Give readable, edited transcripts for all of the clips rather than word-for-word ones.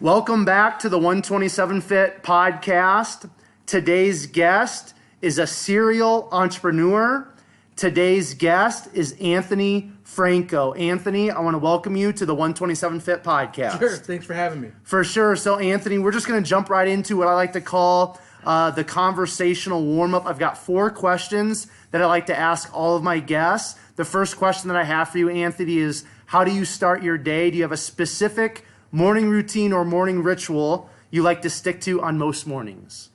Welcome back to the 127 Fit podcast. Today's guest is a serial entrepreneur. Today's guest is Anthony Franco. Anthony, I want to welcome you to the 127 Fit podcast. Sure, thanks for having me. For sure. So Anthony, we're just going to jump right into what I like to call the conversational warm-up. I've got 4 questions that I like to ask all of my guests. The first question that I have for you, Anthony, is how do you start your day? Do you have a specific morning routine or morning ritual you like to stick to on most mornings?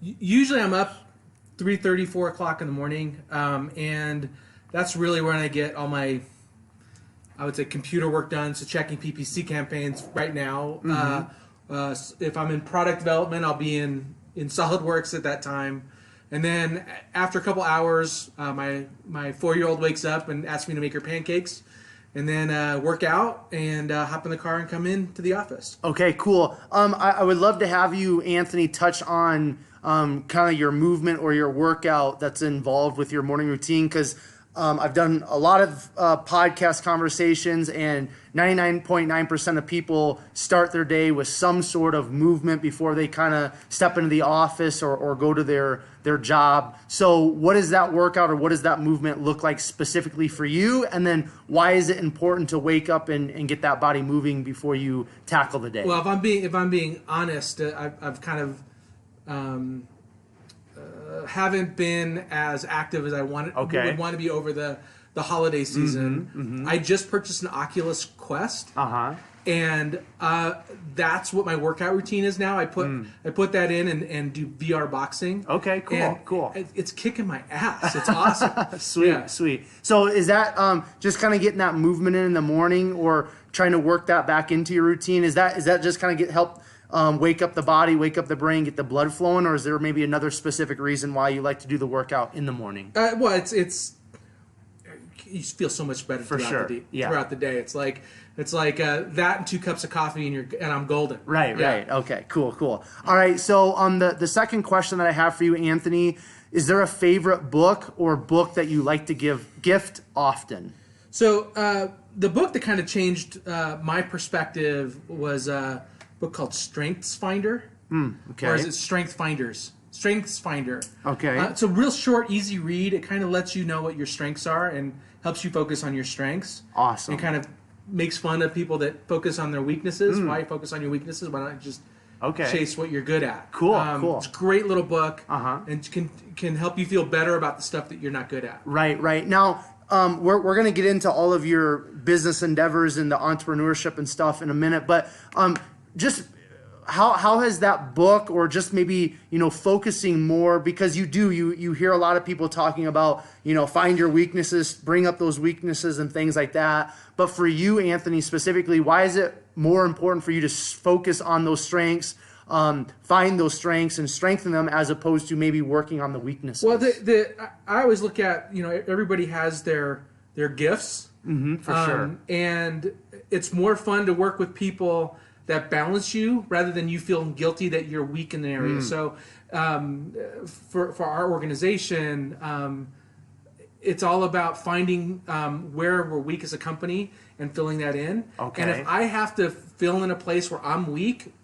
Usually I'm up 3:30, 4 o'clock in the morning, and that's really when I get all my, I would say, computer work done. So checking PPC campaigns right now. If I'm in product development, I'll be in SolidWorks at that time. And then after a couple hours, my 4-year-old wakes up and asks me to make her pancakes. And then work out and hop in the car and come into the office. Okay, cool. I would love to have you, Anthony, touch on kind of your movement or your workout that's involved with your morning routine, because I've done a lot of podcast conversations, and 99.9% of people start their day with some sort of movement before they kind of step into the office or go to their job. So what does that workout or what does that movement look like specifically for you? And then why is it important to wake up and get that body moving before you tackle the day? Well, if I'm being honest, I've kind of haven't been as active as I would want to be over the holiday season. I just purchased an Oculus Quest, and that's what my workout routine is now. I put that in and do VR boxing. Okay, cool, and cool. It's kicking my ass. It's awesome. Sweet. So is that just kind of getting that movement in the morning, or trying to work that back into your routine? Is that just kind of help wake up the body, wake up the brain, get the blood flowing, or is there maybe another specific reason why you like to do the workout in the morning? Well, it's you feel so much better throughout the day. It's like that and 2 cups of coffee and I'm golden. Right. Okay, cool. All right, so the second question that I have for you, Anthony, is there a favorite book or book that you like to gift often? So the book that kind of changed my perspective was a book called Strengths Finder. Okay. Or is it Strengths Finder. Okay. It's a real short, easy read. It kind of lets you know what your strengths are and helps you focus on your strengths. Awesome. And kind of makes fun of people that focus on their weaknesses. Why focus on your weaknesses? Why not just chase what you're good at? Cool. It's a great little book, and can help you feel better about the stuff that you're not good at. Right. Now, we're going to get into all of your business endeavors and the entrepreneurship and stuff in a minute, but just how has that book, or just maybe, focusing more, because you hear a lot of people talking about, find your weaknesses, bring up those weaknesses and things like that. But for you, Anthony, specifically, why is it more important for you to focus on those strengths, find those strengths and strengthen them, as opposed to maybe working on the weaknesses? Well, I always look at, everybody has their gifts. For sure. And it's more fun to work with people that balance you rather than you feeling guilty that you're weak in an area. So for our organization, it's all about finding where we're weak as a company and filling that in. Okay. And if I have to fill in a place where I'm weak,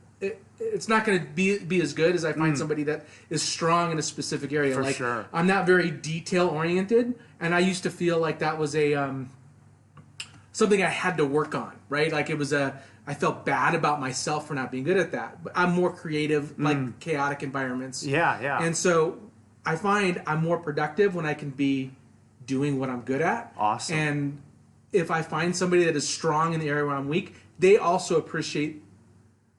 it's not going to be as good as I find somebody that is strong in a specific area. For sure. I'm not very detail oriented, and I used to feel like that was a something I had to work on, right? Like I felt bad about myself for not being good at that. But I'm more creative, like chaotic environments. Yeah. And so I find I'm more productive when I can be doing what I'm good at. Awesome. And if I find somebody that is strong in the area where I'm weak, they also appreciate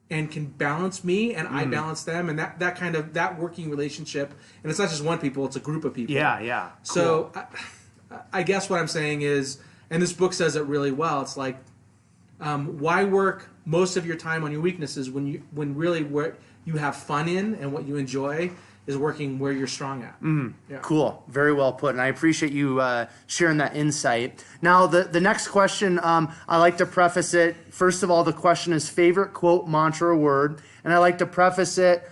and can balance me, and I balance them, and that working relationship. And it's not just one people; it's a group of people. Yeah. So cool. I guess what I'm saying is, and this book says it really well. It's like, why work most of your time on your weaknesses when really what you have fun in and what you enjoy is working where you're strong at. Yeah. Cool. Very well put. And I appreciate you sharing that insight. Now, the next question, I like to preface it. First of all, the question is favorite quote, mantra, or word. And I like to preface it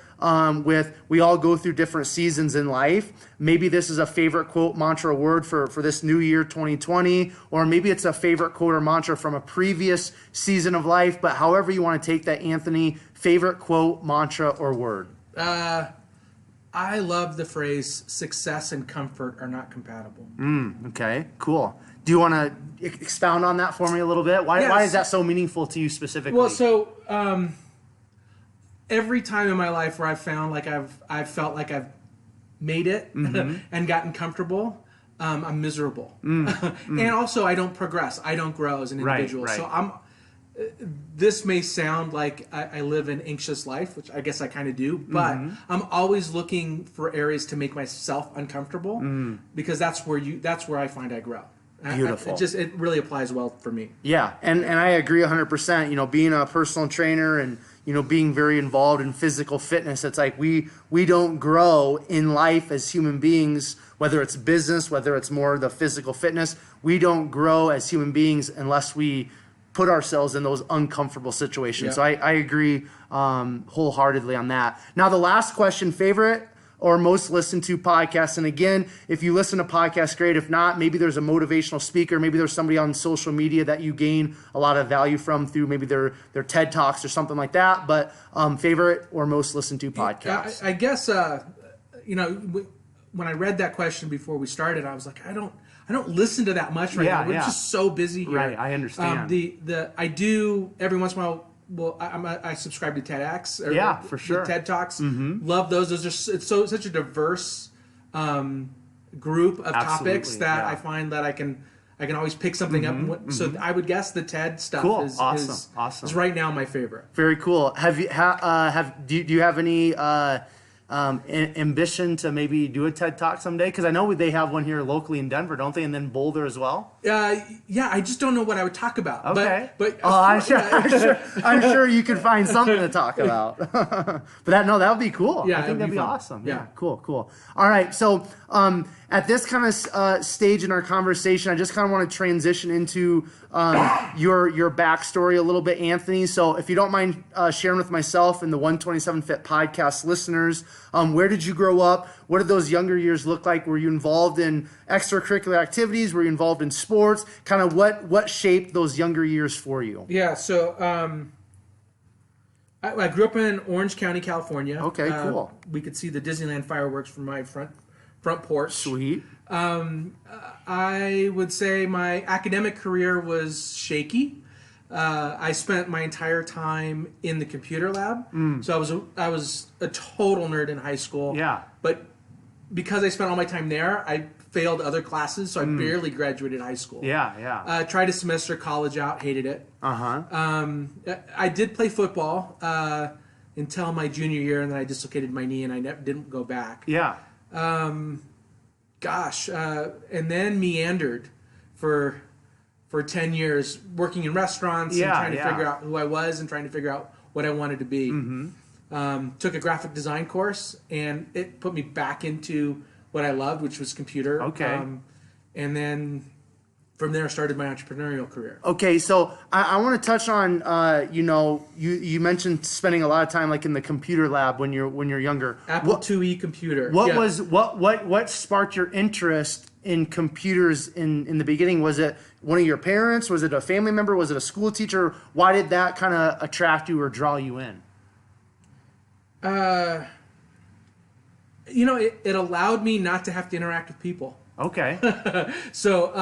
with we all go through different seasons in life. Maybe this is a favorite quote, mantra, word for this new year, 2020, or maybe it's a favorite quote or mantra from a previous season of life. But however you want to take that, Anthony, favorite quote, mantra, or word. I love the phrase "success and comfort are not compatible." Okay, cool. Do you want to expound on that for me a little bit? Why is that so meaningful to you specifically? Well, so every time in my life where I've found like I've felt like I've made it and gotten comfortable, I'm miserable, and also I don't progress. I don't grow as an individual. Right. So this may sound like I live an anxious life, which I guess I kind of do, but I'm always looking for areas to make myself uncomfortable because that's where I find I grow. Beautiful. It really applies well for me. Yeah, and I agree 100%. You know, being a personal trainer and, you know, being very involved in physical fitness, it's like we don't grow in life as human beings, whether it's business, whether it's more the physical fitness. We don't grow as human beings unless we put ourselves in those uncomfortable situations. Yeah. So I agree wholeheartedly on that. Now, the last question, favorite or most listened to podcast. And again, if you listen to podcasts, great. If not, maybe there's a motivational speaker. Maybe there's somebody on social media that you gain a lot of value from through maybe their TED Talks or something like that. But favorite or most listened to podcast. I guess, when I read that question before we started, I was like, I don't listen to that much right now. We're just so busy here. Right, I understand. I do every once in a while. Well, I subscribe to TEDx. For sure. The TED Talks. Love those. Those are such a diverse group of topics that I find that I can always pick something up. So I would guess the TED stuff is right now my favorite. Very cool. Do you have any ambition to maybe do a TED Talk someday? Because I know they have one here locally in Denver, don't they? And then Boulder as well. Yeah, I just don't know what I would talk about. Okay, but I'm sure you could find something to talk about. But that would be cool. Yeah, I think that'd be fun. awesome. Yeah, cool. All right, so at this kind of stage in our conversation, I just kind of want to transition into your backstory a little bit, Anthony. So if you don't mind sharing with myself and the 127 Fit podcast listeners, where did you grow up? What did those younger years look like? Were you involved in extracurricular activities? Were you involved in sports? Kind of what shaped those younger years for you? Yeah, so I grew up in Orange County, California. Okay, cool. We could see the Disneyland fireworks from my front porch. Sweet. I would say my academic career was shaky. I spent my entire time in the computer lab. So I was a total nerd in high school. Yeah. But because I spent all my time there, I failed other classes, so I barely graduated high school. Yeah. Tried a semester of college out, hated it. I did play football until my junior year, and then I dislocated my knee, and I didn't go back. Yeah. And then meandered for 10 years working in restaurants and trying to figure out who I was and trying to figure out what I wanted to be. Took a graphic design course, and it put me back into what I loved, which was computer. Okay. And then from there, I started my entrepreneurial career. Okay, so I want to touch on, you mentioned spending a lot of time like in the computer lab when you're younger. Apple IIe computer. What sparked your interest in computers in the beginning? Was it one of your parents? Was it a family member? Was it a school teacher? Why did that kind of attract you or draw you in? It allowed me not to have to interact with people. Okay. So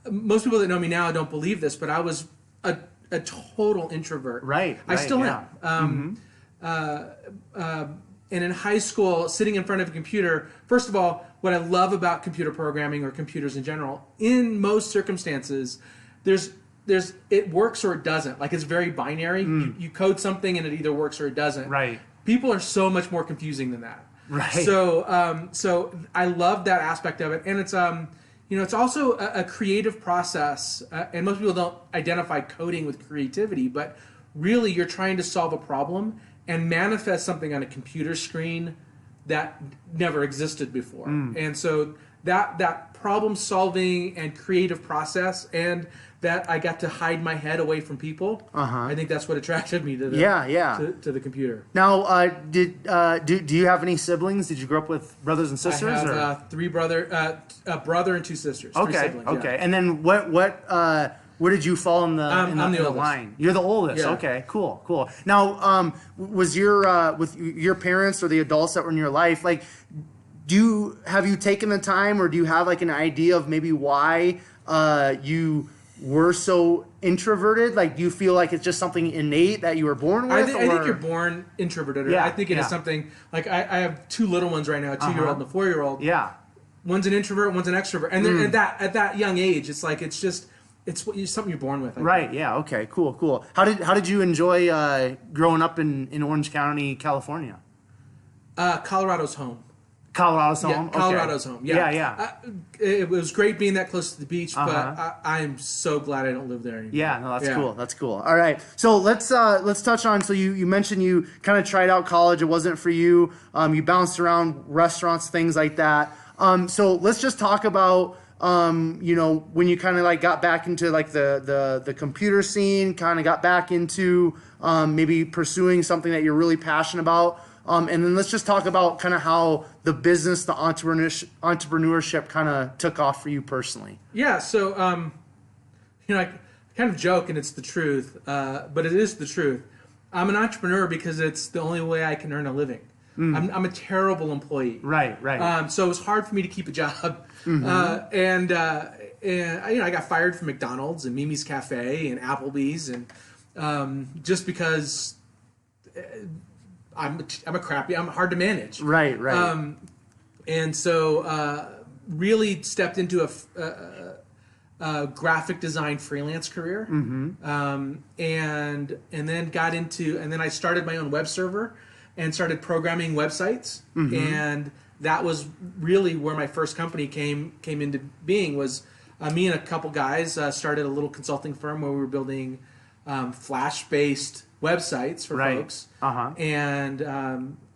most people that know me now don't believe this, but I was a total introvert. Right. I still am. And in high school, sitting in front of a computer, first of all, what I love about computer programming or computers in general, in most circumstances, it works or it doesn't. Like, it's very binary. You code something and it either works or it doesn't. Right. People are so much more confusing than that. Right. So I love that aspect of it, and it's it's also a creative process. And most people don't identify coding with creativity, but really you're trying to solve a problem and manifest something on a computer screen that never existed before. And so that problem solving and creative process, and that I got to hide my head away from people. I think that's what attracted me to the to the computer. Now, do you have any siblings? Did you grow up with brothers and sisters? I have a brother and 2 sisters. 3 siblings, okay. Yeah. And then where did you fall in the line? You're the oldest. Yeah. Okay, cool. Now, was your with your parents or the adults that were in your life, like, have you taken the time, or do you have like an idea of maybe why you were so introverted? Like, do you feel like it's just something innate that you were born with? I think you're born introverted. Yeah, I think it is something, like I have 2 little ones right now, a 2-year-old and a 4-year-old. Yeah. One's an introvert, one's an extrovert. And then at that young age, it's like, it's something you're born with. Right, yeah, okay, cool. How did you enjoy growing up in Orange County, California? Colorado's home. Colorado's home? Yeah, Colorado's home. Yeah. It was great being that close to the beach, but I'm so glad I don't live there anymore. Yeah, no, that's cool. That's cool. All right, so let's touch on. So you mentioned you kind of tried out college. It wasn't for you. You bounced around restaurants, things like that. So let's just talk about when you kind of like got back into like the computer scene, kind of got back into maybe pursuing something that you're really passionate about. And then let's just talk about kind of how the business, the entrepreneurship kind of took off for you personally. Yeah, so, I kind of joke, and it's the truth, but it is the truth. I'm an entrepreneur because it's the only way I can earn a living. I'm a terrible employee. Right. So it was hard for me to keep a job. And I got fired from McDonald's and Mimi's Cafe and Applebee's, and just because I'm hard to manage. Right. And so really stepped into a graphic design freelance career. And then I started my own web server and started programming websites. And that was really where my first company came into being. Was me and a couple guys started a little consulting firm where we were building Flash-based websites for folks, and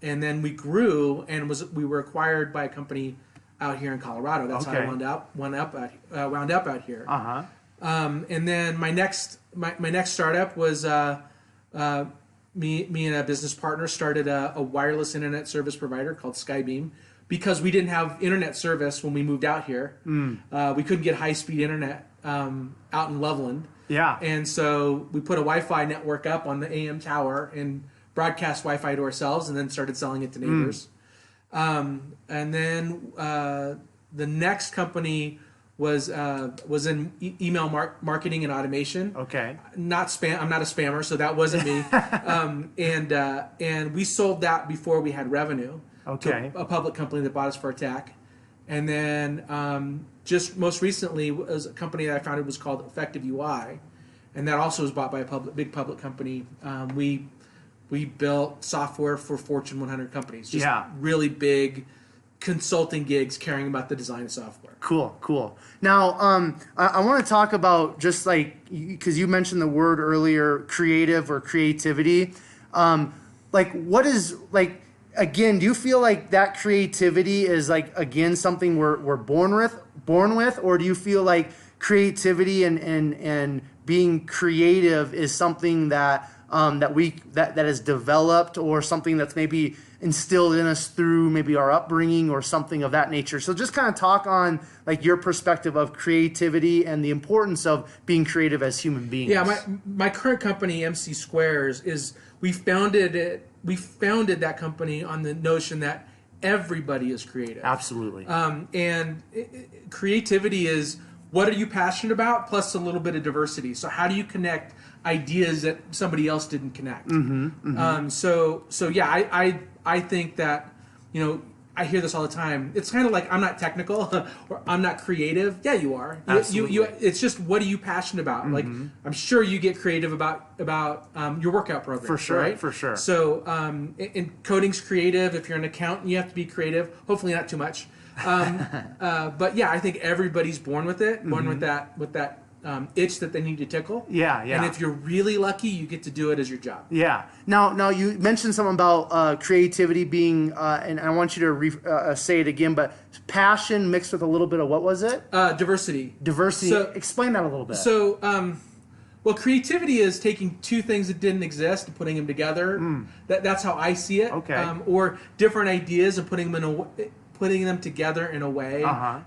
then we grew and we were acquired by a company out here in Colorado. That's how I wound up out here. And then my next startup was me and a business partner started a wireless internet service provider called Skybeam, because we didn't have internet service when we moved out here. We couldn't get high-speed internet out in Loveland. Yeah. And so we put a Wi-Fi network up on the AM tower and broadcast Wi-Fi to ourselves, and then started selling it to neighbors. And then the next company was in email marketing and automation. Okay. Not spam. I'm not a spammer, so that wasn't me. And we sold that before we had revenue. Okay. To a public company that bought us for a tack. And then just most recently was a company that I founded was called Effective UI, and that also was bought by a big public company. We built software for Fortune 100 companies, just really big consulting gigs caring about the design of software. Cool. Now, I want to talk about, just like, because you mentioned the word earlier, creative or creativity. Like, what is, like, again, do you feel like that creativity is, like, again, something we're born with, or do you feel like creativity and being creative is something that that is developed, or something that's maybe instilled in us through maybe our upbringing or something of that nature? So just kind of talk on, like, your perspective of creativity and the importance of being creative as human beings. Yeah, my current company, MC Squares, is we founded that company on the notion that everybody is creative. Absolutely. And creativity is, what are you passionate about, plus a little bit of diversity. So how do you connect ideas that somebody else didn't connect? So yeah, I think that, I hear this all the time. It's kind of like, I'm not technical or I'm not creative. Yeah, you are. Absolutely. It's just, what are you passionate about? Like, I'm sure you get creative about your workout program. For sure, right? for sure. So, and coding's creative. If you're an accountant, you have to be creative. Hopefully not too much. But yeah, I think everybody's born with it, born with that itch that they need to tickle. Yeah. And if you're really lucky, you get to do it as your job. Yeah. Now you mentioned something about creativity being, and I want you to say it again, but passion mixed with a little bit of, what was it? Diversity. Diversity. So, explain that a little bit. So, well, creativity is taking two things that didn't exist and putting them together. That's how I see it. Okay. Or different ideas and putting them together in a way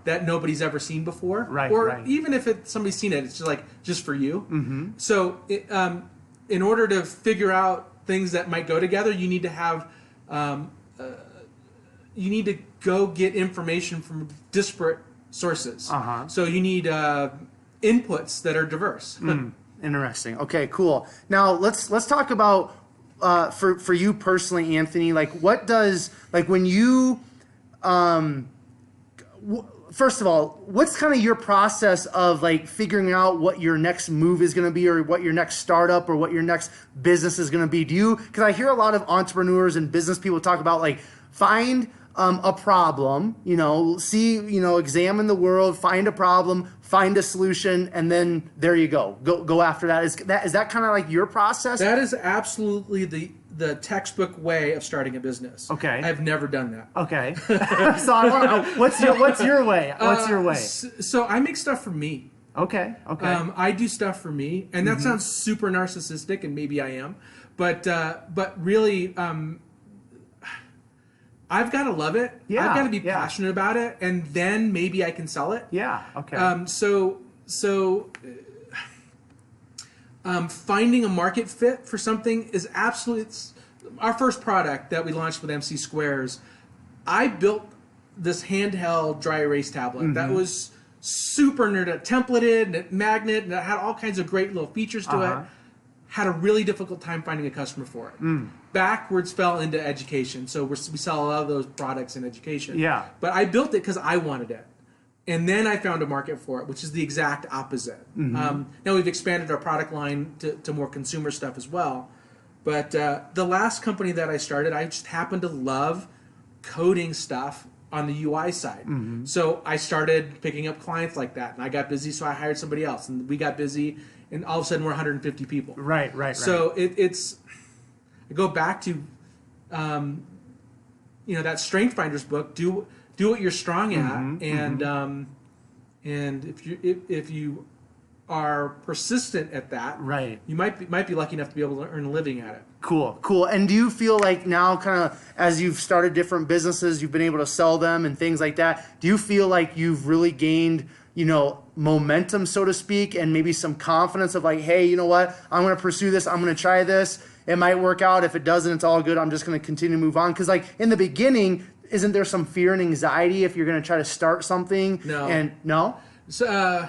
that nobody's ever seen before. Right. Or even if somebody's seen it, it's just for you. Mm-hmm. So, in order to figure out things that might go together, you need to have, you need to go get information from disparate sources. So you need inputs that are diverse. Interesting. Okay, cool. Now let's talk about for you personally, Anthony. Like, what does, like, when you first of all, what's kind of your process of like figuring out what your next move is going to be, or what your next startup or what your next business is going to be? Do you, because I hear a lot of entrepreneurs and business people talk about, like, find a problem, examine the world, find a problem, find a solution, and then there you go after that. Is that kind of like your process? That is absolutely the textbook way of starting a business. Okay. I've never done that. Okay. So what's your way? What's your way? So I make stuff for me. Okay. I do stuff for me, and that sounds super narcissistic, and maybe I am, but really, I've got to love it. Yeah, I've got to be passionate about it, and then maybe I can sell it. Yeah. Okay. Finding a market fit for something is absolutely. Our first product that we launched with MC Squares, I built this handheld dry erase tablet that was super nerd, templated, and it magnet, and it had all kinds of great little features to it. Had a really difficult time finding a customer for it. Backwards fell into education, so we sell a lot of those products in education. Yeah. But I built it because I wanted it. And then I found a market for it, which is the exact opposite. Now we've expanded our product line to more consumer stuff as well. But the last company that I started, I just happened to love coding stuff on the UI side. So I started picking up clients like that, and I got busy, so I hired somebody else, and we got busy, and all of a sudden we're 150 people. Right. So it's, I go back to, that Strength Finders book. Do what you're strong at, and if you are persistent at that, right, you might be lucky enough to be able to earn a living at it. Cool. And do you feel like now, kind of as you've started different businesses, you've been able to sell them and things like that, do you feel like you've really gained, momentum, so to speak, and maybe some confidence of like, hey, you know what, I'm going to pursue this, I'm going to try this, it might work out, if it doesn't, it's all good, I'm just going to continue to move on? Because like in the beginning, isn't there some fear and anxiety if you're going to try to start something? No. So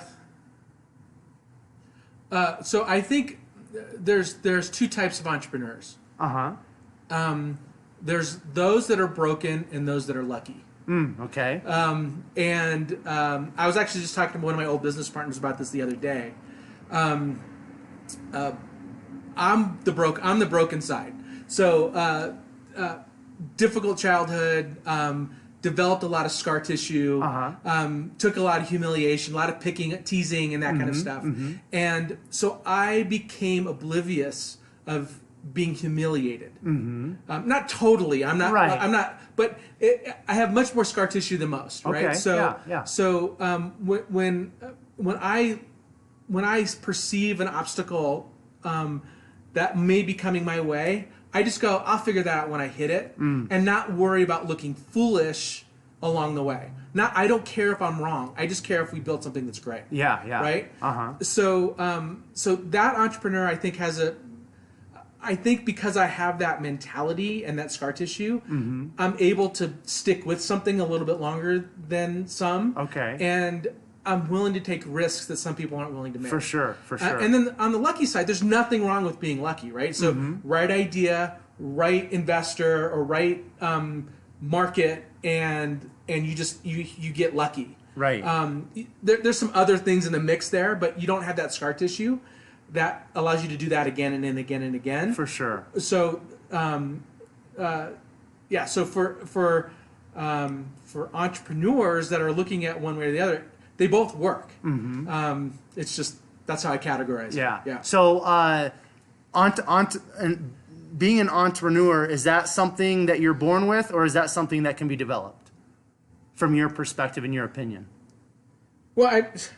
I think there's two types of entrepreneurs. There's those that are broken and those that are lucky. Okay. I was actually just talking to one of my old business partners about this the other day. I'm the broken side. So difficult childhood. Developed a lot of scar tissue, took a lot of humiliation, a lot of picking, teasing, and that kind of stuff. And so I became oblivious of being humiliated. Not totally. I'm not. Right. I'm not. But I have much more scar tissue than most. Right. Okay. So yeah. So when I perceive an obstacle that may be coming my way, I just go, I'll figure that out when I hit it, and not worry about looking foolish along the way. I don't care if I'm wrong. I just care if we build something that's great. Yeah. Right? So that entrepreneur, I think, I think because I have that mentality and that scar tissue, I'm able to stick with something a little bit longer than some. Okay. And I'm willing to take risks that some people aren't willing to make. For sure. And then on the lucky side, there's nothing wrong with being lucky, right? So right idea, right investor, or right market, and you get lucky. Right. There's some other things in the mix there, but you don't have that scar tissue that allows you to do that again and then again and again. For sure. So So for entrepreneurs that are looking at one way or the other, they both work. It's just That's how I categorize it. Yeah. So, and being an entrepreneur, is that something that you're born with, or is that something that can be developed, from your perspective, in your opinion? Well, what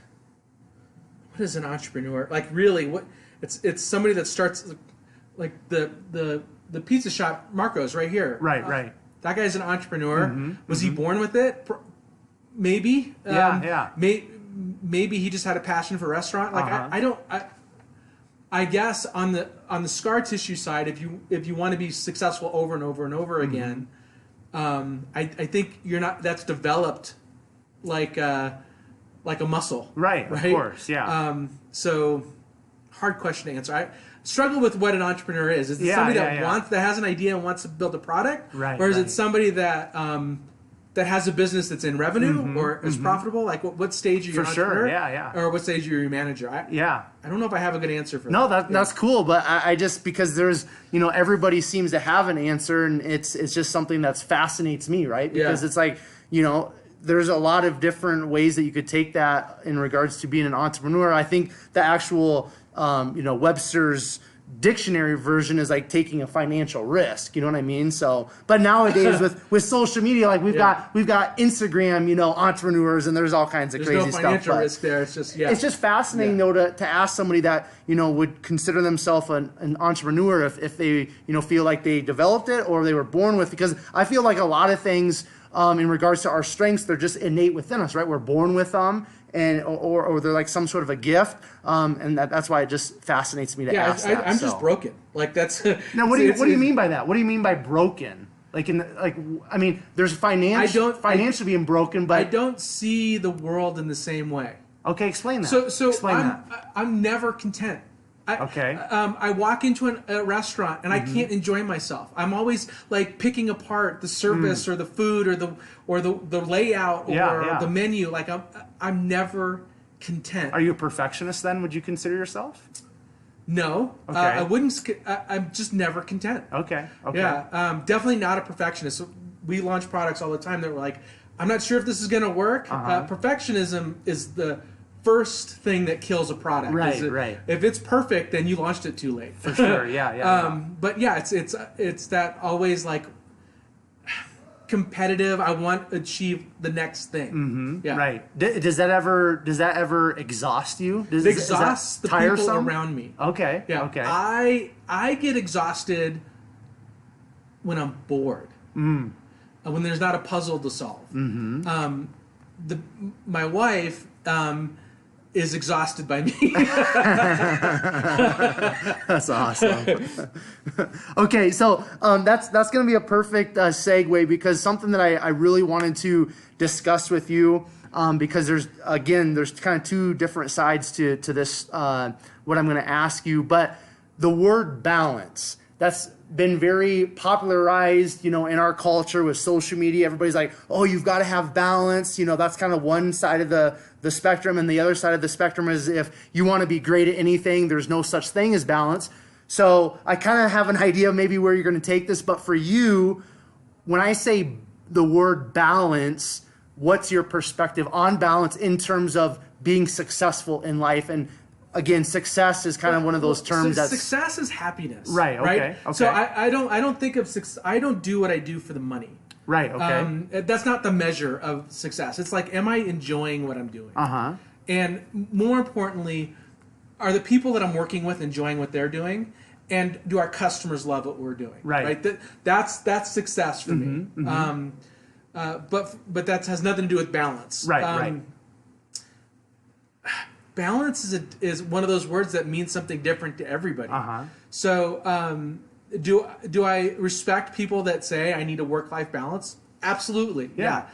is an entrepreneur? Like, really, what? It's somebody that starts, like the pizza shop, Marco's right here. Right. That guy's an entrepreneur. Was he born with it? Maybe. Maybe he just had a passion for restaurant. Like I guess on the scar tissue side, if you want to be successful over and over and over again, I think that's developed like a muscle. Right. Of course. Yeah. So hard question to answer. I struggle with what an entrepreneur is. Is it somebody that has an idea and wants to build a product, or is it somebody that has a business that's in revenue or is profitable? Like, what stage are you an entrepreneur? Yeah. Or what stage are you a manager? I don't know if I have a good answer for that. No, that's cool, but I just, because there's, everybody seems to have an answer, and it's just something that fascinates me, right? Because it's like, there's a lot of different ways that you could take that in regards to being an entrepreneur. I think the actual, Webster's dictionary version is like taking a financial risk, you know what I mean? So, but nowadays with social media, like we've got Instagram, entrepreneurs, and there's all kinds of crazy stuff. There's no financial risk there. It's just fascinating though to ask somebody that would consider themselves an entrepreneur if they feel like they developed it or they were born with, because I feel like a lot of things in regards to our strengths, they're just innate within us, right? We're born with them. And or they're like some sort of a gift, and that's why it just fascinates me to ask that. I'm just broken. Like that's now. What do you mean by that? What do you mean by broken? There's financially being broken, but I don't see the world in the same way. Okay, explain that. So explain that. I'm never content. I walk into a restaurant and I can't enjoy myself. I'm always like picking apart the service or the food or the layout or the menu. Like I'm never content. Are you a perfectionist then? Would you consider yourself? No, okay. I wouldn't. I'm just never content. Okay. Yeah, definitely not a perfectionist. So we launch products all the time that we're like, I'm not sure if this is going to work. Perfectionism is the first thing that kills a product. Right. If it's perfect, then you launched it too late. For sure. Yeah. But yeah, it's that always like competitive. I want to achieve the next thing. Yeah. Right. Does that ever exhaust you? It exhausts the people around me. Okay. Yeah. Okay. I get exhausted when I'm bored. When there's not a puzzle to solve. My wife is exhausted by me. That's awesome. Okay, so that's going to be a perfect segue, because something that I really wanted to discuss with you, because there's kind of two different sides to this, what I'm going to ask you, but the word balance, that's been very popularized, in our culture with social media. Everybody's like, oh, you've got to have balance. That's kind of one side of the spectrum. And the other side of the spectrum is, if you want to be great at anything, there's no such thing as balance. So I kind of have an idea maybe where you're going to take this. But for you, when I say the word balance, what's your perspective on balance in terms of being successful in life? And again, success is kind of one of those terms that success is happiness. Right. Okay. So I don't think of success. I don't do what I do for the money. Right. Okay. That's not the measure of success. It's like, am I enjoying what I'm doing? And more importantly, are the people that I'm working with enjoying what they're doing? And do our customers love what we're doing? Right. That's success for me. But that has nothing to do with balance. Right. Balance is one of those words that means something different to everybody. So do I respect people that say I need a work-life balance? Absolutely. Yeah.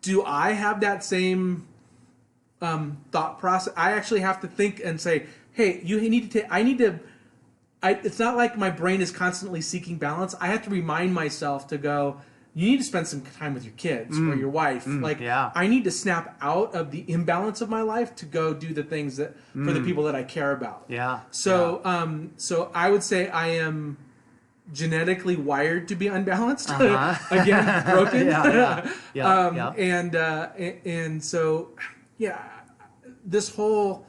Do I have that same thought process? I actually have to think and say, hey, it's not like my brain is constantly seeking balance. I have to remind myself to go, you need to spend some time with your kids or your wife. I need to snap out of the imbalance of my life to go do the things that for the people that I care about. So I would say I am genetically wired to be unbalanced. Again, broken. And so this whole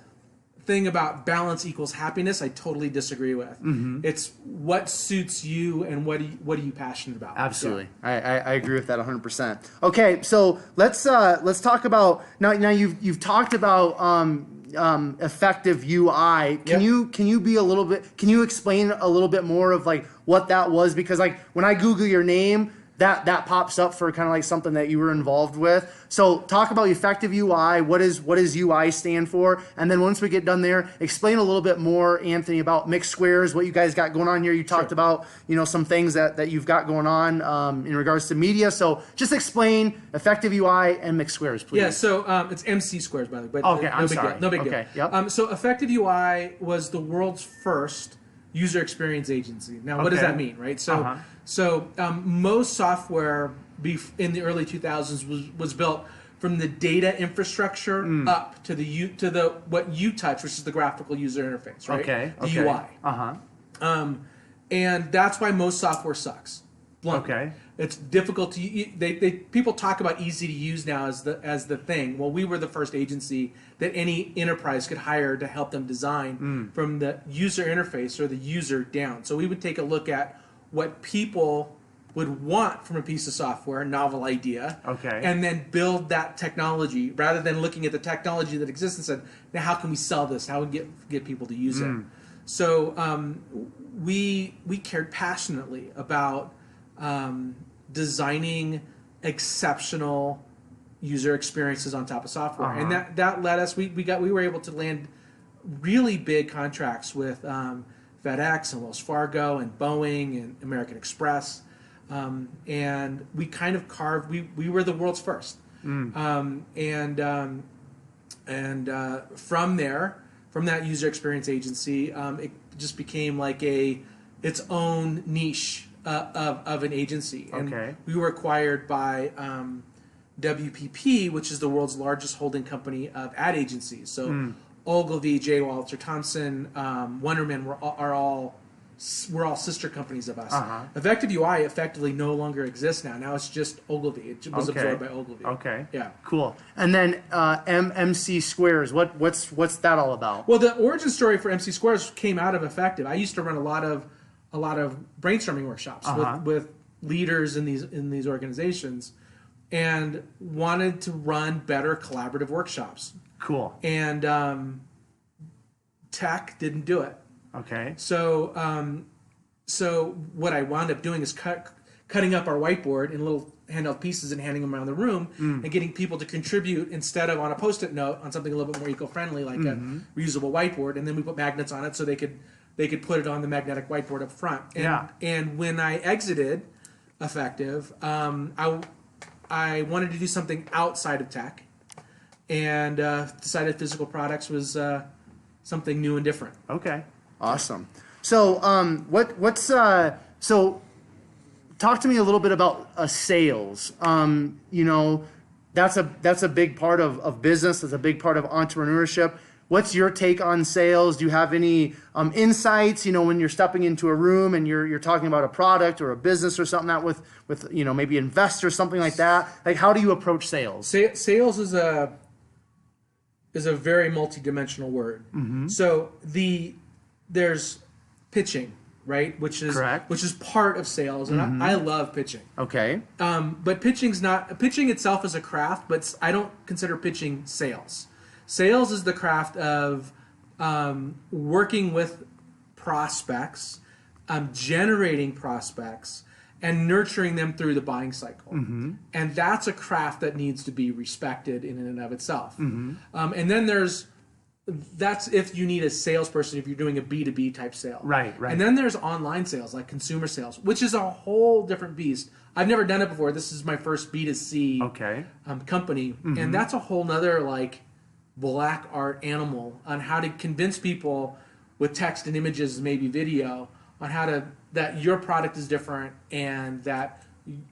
thing about balance equals happiness, I totally disagree with. It's what suits you and what are you passionate about. Absolutely, I agree with that 100%. Okay, so let's talk about now. You've talked about effective UI. Can you be a little bit? Can you explain a little bit more of like what that was? Because like when I Google your name, that pops up for kind of like something that you were involved with. So talk about effective UI. What does UI stand for? And then once we get done there, explain a little bit more, Anthony, about mixed squares, what you guys got going on here. You talked about, some things that you've got going on in regards to media. So just explain effective UI and mixed squares, please. Yeah, so it's MC squares, by the way. Okay, I'm sorry. No big okay, deal. Yep. So effective UI was the world's first user experience agency. Now, what does that mean, right? So, most software in the early 2000s was built from the data infrastructure up to the what you touch, which is the graphical user interface, right? The UI. And that's why most software sucks. Bluntly. Okay. It's difficult to people talk about easy to use now as the thing. Well, we were the first agency that any enterprise could hire to help them design from the user interface or the user down. So we would take a look at what people would want from a piece of software, a novel idea, and then build that technology rather than looking at the technology that exists and said, now how can we sell this? How can we get people to use it? So we cared passionately about designing exceptional user experiences on top of software, and that led us. We were able to land really big contracts with FedEx and Wells Fargo and Boeing and American Express, and we kind of carved. We were the world's first, and from that user experience agency, it just became like its own niche of an agency. And we were acquired by WPP, which is the world's largest holding company of ad agencies. So Ogilvy, J. Walter Thompson, Wonderman are all sister companies of us. Effective UI effectively no longer exists now. Now it's just Ogilvy. It was absorbed by Ogilvy. Okay. Yeah. Cool. And then MC Squares. What's that all about? Well, the origin story for MC Squares came out of Effective. I used to run a lot of brainstorming workshops with leaders in these organizations, and wanted to run better collaborative workshops. Cool. And tech didn't do it. Okay. So what I wound up doing is cutting up our whiteboard in little handheld pieces and handing them around the room and getting people to contribute instead of on a Post-it note on something a little bit more eco-friendly like a reusable whiteboard, and then we put magnets on it so they could put it on the magnetic whiteboard up front. And when I exited Effective, I wanted to do something outside of tech, and decided physical products was something new and different. Okay, awesome. So so talk to me a little bit about sales. That's a big part of business. That's a big part of entrepreneurship. What's your take on sales? Do you have any insights? When you're stepping into a room and you're talking about a product or a business or something that with maybe investors, something like that. Like, how do you approach sales? Sales is a very multidimensional word. So there's pitching, right? Which is correct. Which is part of sales, and I love pitching. Okay. But pitching itself is a craft, but I don't consider pitching sales. Sales is the craft of working with prospects, generating prospects, and nurturing them through the buying cycle. And that's a craft that needs to be respected in and of itself. And then that's if you need a salesperson, if you're doing a B2B type sale. Right. And then there's online sales, like consumer sales, which is a whole different beast. I've never done it before. This is my first B2C company. And that's a whole nother black art animal on how to convince people with text and images, maybe video, on that your product is different and that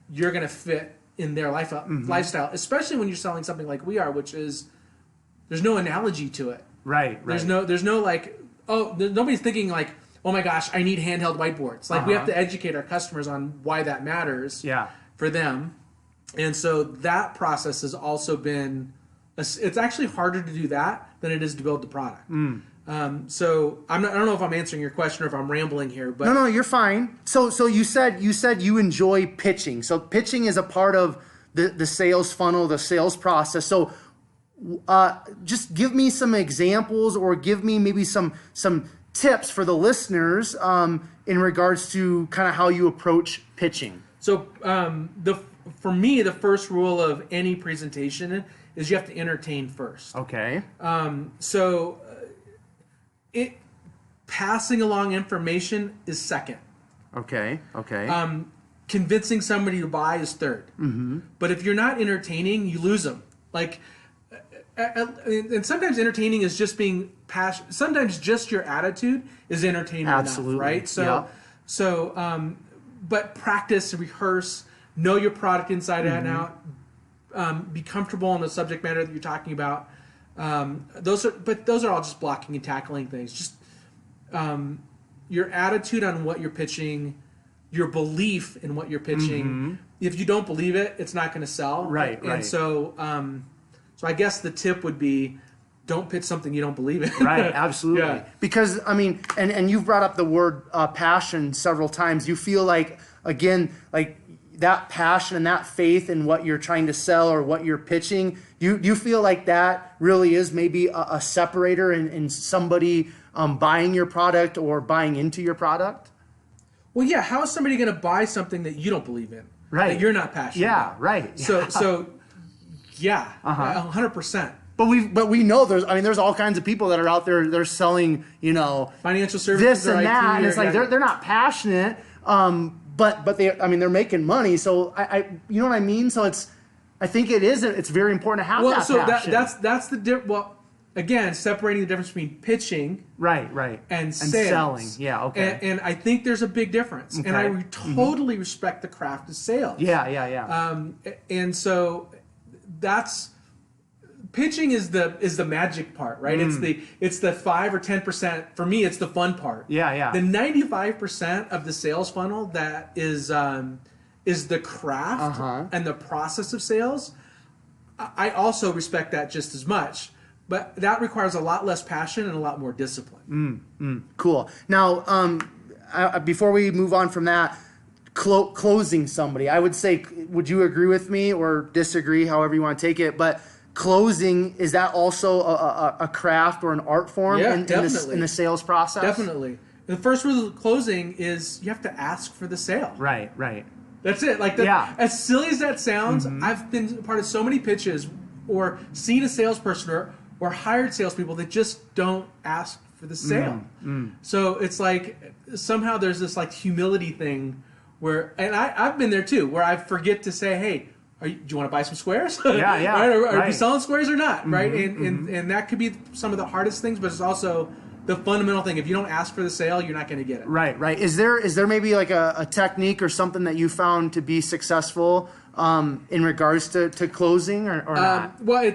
you're going to fit in their lifestyle, especially when you're selling something like we are, which is there's no analogy to it. Right. There's no nobody's thinking oh my gosh, I need handheld whiteboards. We have to educate our customers on why that matters for them. And so that process has also been it's actually harder to do that than it is to build the product. So I don't know if I'm answering your question or if I'm rambling here, but No, you're fine. So you said you enjoy pitching. So pitching is a part of the sales funnel, the sales process. So just give me some examples, or give me maybe some tips for the listeners in regards to kind of how you approach pitching. So for me, the first rule of any presentation is you have to entertain first. Okay. Passing along information is second. Okay. Convincing somebody to buy is third. Mm-hmm. But if you're not entertaining, you lose them. And sometimes entertaining is just being passionate. Sometimes just your attitude is entertaining Absolutely. enough, right? But practice, rehearse, know your product inside and out. Be comfortable on the subject matter that you're talking about. Those are all just blocking and tackling things. Just your attitude on what you're pitching, your belief in what you're pitching. Mm-hmm. If you don't believe it, it's not going to sell. Right. And so I guess the tip would be, don't pitch something you don't believe in. Right, absolutely. Yeah. Because, I mean, and you've brought up the word passion several times. You feel like, again, like that passion and that faith in what you're trying to sell or what you're pitching, you feel like that really is maybe a separator in somebody buying your product or buying into your product? Well, yeah. How is somebody going to buy something that you don't believe in? Right. That you're not passionate about? Right. So yeah, 100%. But we know there's all kinds of people that are out there. They're selling, financial services, this and or that, IT, and it's like they're not passionate. But they're making money. So I you know what I mean. So I think it's very important to have that passion. That's the well. Again, separating the difference between pitching, right, and sales. Selling. Yeah, okay. And I think there's a big difference, okay. and I totally respect the craft of sales. Yeah. And so that's pitching is the magic part, right? It's the 5 or 10%. For me, it's the fun part. Yeah. The 95% of the sales funnel that is the craft and the process of sales. I also respect that just as much. But that requires a lot less passion and a lot more discipline. Cool. Now, before we move on from that, closing somebody, I would say, would you agree with me or disagree, however you want to take it? But closing, is that also a craft or an art form in the sales process? Definitely. The first rule of closing is you have to ask for the sale. Right. That's it. As silly as that sounds, I've been a part of so many pitches or seen a salesperson or hired salespeople that just don't ask for the sale. So it's like somehow there's this like humility thing where, and I've been there too, where I forget to say, hey, do you want to buy some squares? Yeah. Right? Are you selling squares or not? Right? And that could be some of the hardest things, but it's also the fundamental thing. If you don't ask for the sale, you're not going to get it. Right. Is there maybe like a technique or something that you found to be successful in regards to closing or not? Well,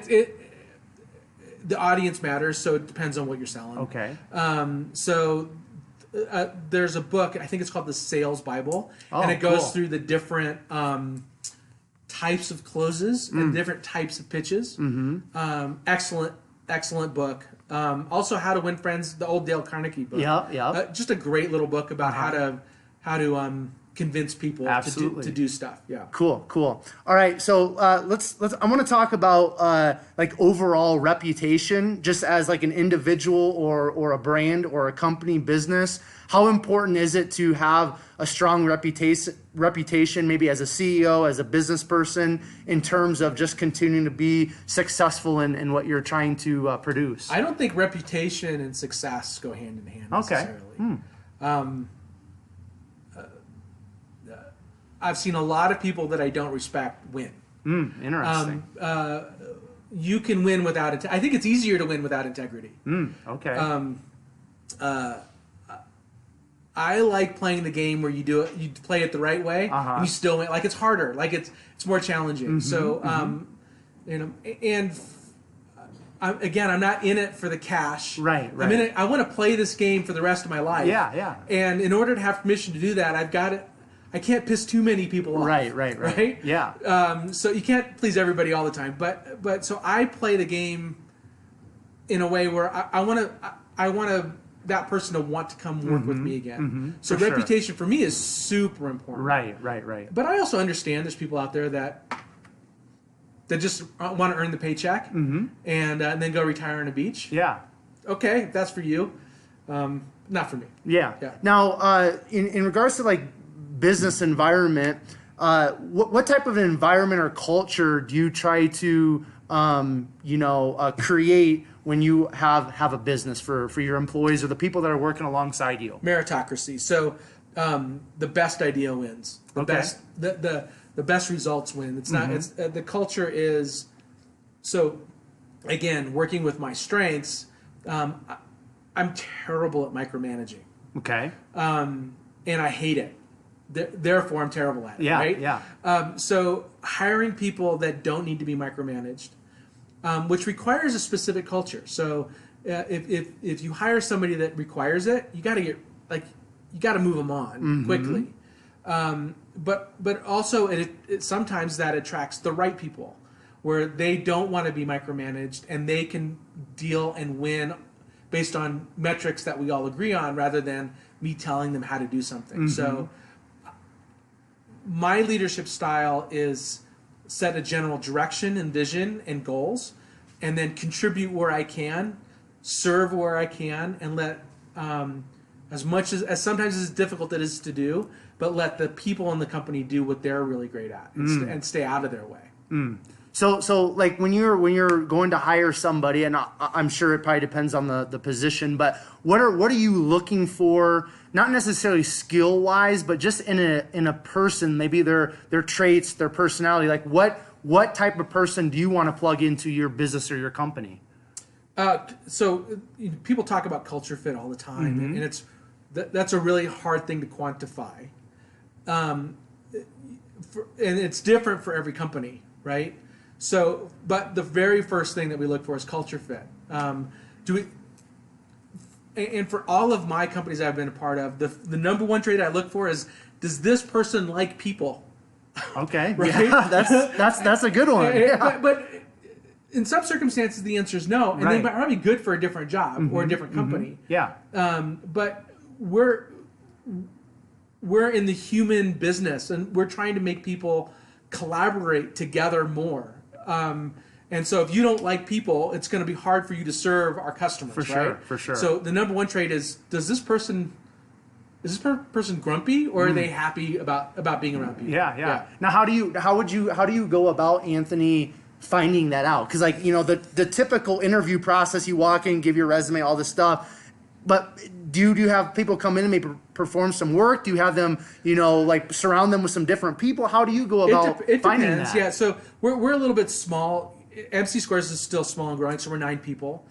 the audience matters, so it depends on what you're selling. Okay. There's a book, I think it's called The Sales Bible, and it goes through the different types of closes and different types of pitches. Excellent book. Also, How to Win Friends, the old Dale Carnegie book. Yeah. Just a great little book about how to convince people to do stuff. Yeah. Cool. All right, so let's. I want to talk about like overall reputation, just as like an individual or a brand or a company business. How important is it to have a strong reputation, maybe as a CEO, as a business person, in terms of just continuing to be successful in what you're trying to produce? I don't think reputation and success go hand in hand necessarily. I've seen a lot of people that I don't respect win. Interesting. You can win without I think it's easier to win without integrity. Okay. I like playing the game where you play it the right way, and you still win. Like it's harder. Like it's more challenging. I'm not in it for the cash. Right. I'm in it. I want to play this game for the rest of my life. Yeah. And in order to have permission to do that, I can't piss too many people off. Right. Yeah. So you can't please everybody all the time. But so I play the game in a way where I want to. I want that person to want to come work with me again. So For sure. reputation for me is super important. Right. But I also understand there's people out there that just want to earn the paycheck and then go retire on a beach. Yeah. Okay, if that's for you. Not for me. Yeah. Now, in regards to like business environment, what type of environment or culture do you try to create when you have a business for your employees or the people that are working alongside you? Meritocracy. So the best idea wins. The best results win. It's not. It's the culture is. So again, working with my strengths, I'm terrible at micromanaging. Okay. And I hate it. Therefore, I'm terrible at it. Yeah. Right? Yeah. So hiring people that don't need to be micromanaged, which requires a specific culture. So if you hire somebody that requires it, you got to move them on quickly. But also it sometimes that attracts the right people, where they don't want to be micromanaged and they can deal and win based on metrics that we all agree on, rather than me telling them how to do something. So my leadership style is set a general direction and vision and goals, and then contribute where I can, serve where I can, and let as much as sometimes as difficult it is to do, but let the people in the company do what they're really great at and stay out of their way. So like when you're going to hire somebody, and I'm sure it probably depends on the position, but what are you looking for? Not necessarily skill wise, but just in a person, maybe their traits, their personality. Like what type of person do you want to plug into your business or your company? So people talk about culture fit all the time, and that's a really hard thing to quantify. And it's different for every company, right? So, but the very first thing that we look for is culture fit. And for all of my companies I've been a part of, the number one trait I look for is, does this person like people? Okay, right? Yeah, that's a good one. Yeah. But in some circumstances, the answer is no, and they might not be good for a different job or a different company. Yeah. But we're in the human business, and we're trying to make people collaborate together more. And so if you don't like people, it's going to be hard for you to serve our customers. For sure. So the number one trait is this person grumpy, or are they happy about being around people? Yeah. Now, how do you go about, Anthony, finding that out? Because the typical interview process, you walk in, give your resume, all this stuff. But do you have people come in and maybe perform some work? Do you have them, surround them with some different people? How do you go about finding that? Yeah, so we're a little bit small. MC Squares is still small and growing, so we're 9 people.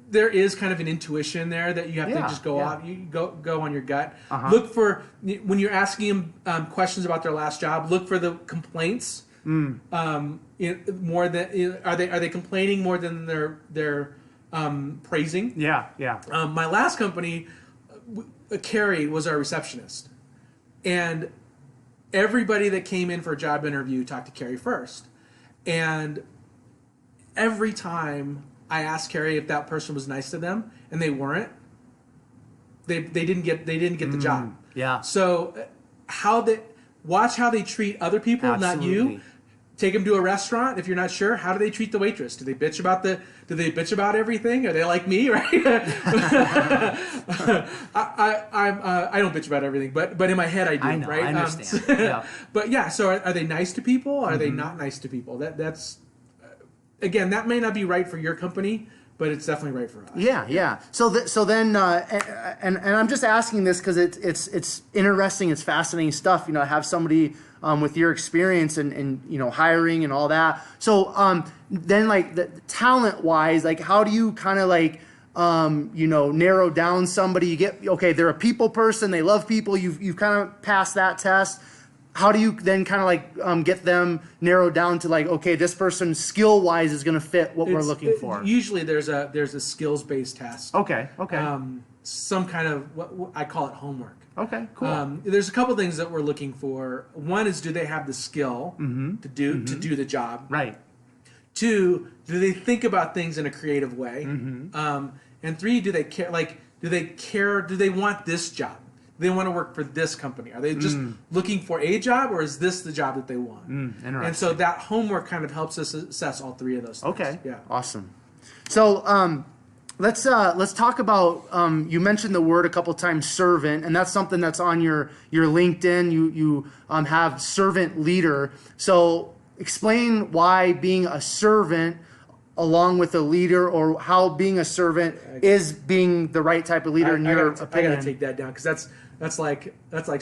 There is kind of an intuition there that you have to just go off. You go on your gut. Look for, when you're asking them questions about their last job, look for the complaints. More than are they complaining more than they're praising? Yeah. My last company, Carrie was our receptionist, and everybody that came in for a job interview talked to Carrie first. And every time I asked Carrie if that person was nice to them, and they weren't, they didn't get the job. Yeah. So watch how they treat other people, Absolutely. not you. Take them to a restaurant. If you're not sure, how do they treat the waitress? Do they bitch about everything? Are they like me? Right? I don't bitch about everything, but in my head I do. I know, right? I understand. But yeah. So are they nice to people? Are they not nice to people? That's again, that may not be right for your company, but it's definitely right for us. Yeah. So then, and I'm just asking this because it's interesting, it's fascinating stuff. Have somebody with your experience and hiring and all that. So then, like, the talent wise, like, how do you kind of like narrow down somebody? You get, okay, they're a people person, they love people. You've kind of passed that test. How do you then kind of like get them narrowed down to like, okay, this person skill wise is going to fit what we're looking for? Usually there's a skills based test. Okay. Some kind of what I call it homework. Okay, cool. There's a couple things that we're looking for. One is, do they have the skill to do the job? Right. 2, do they think about things in a creative way? And And 3, do they care? Like, do they care? Do they want this job? Do they want to work for this company? Are they just looking for a job, or is this the job that they want? Interesting. And so that homework kind of helps us assess all 3 of those things. Okay. Yeah. Awesome. So let's talk about. You mentioned the word a couple times, servant, and that's something that's on your LinkedIn. You have servant leader. So explain why being a servant along with a leader, or how being a servant is being the right type of leader in your opinion. I gotta take that down, because that's like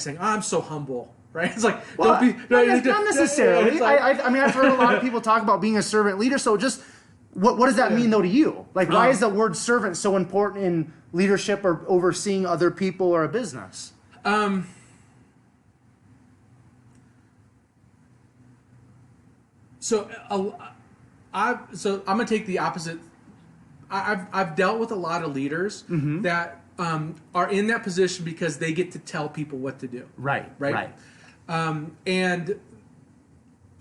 saying, oh, I'm so humble, right? It's like, well, don't be not necessarily. I mean, I've heard a lot of people talk about being a servant leader. So just what does that mean though to you? Like, why is the word servant so important in leadership or overseeing other people or a business? So I'm gonna take the opposite. I've dealt with a lot of leaders that are in that position because they get to tell people what to do. Right. And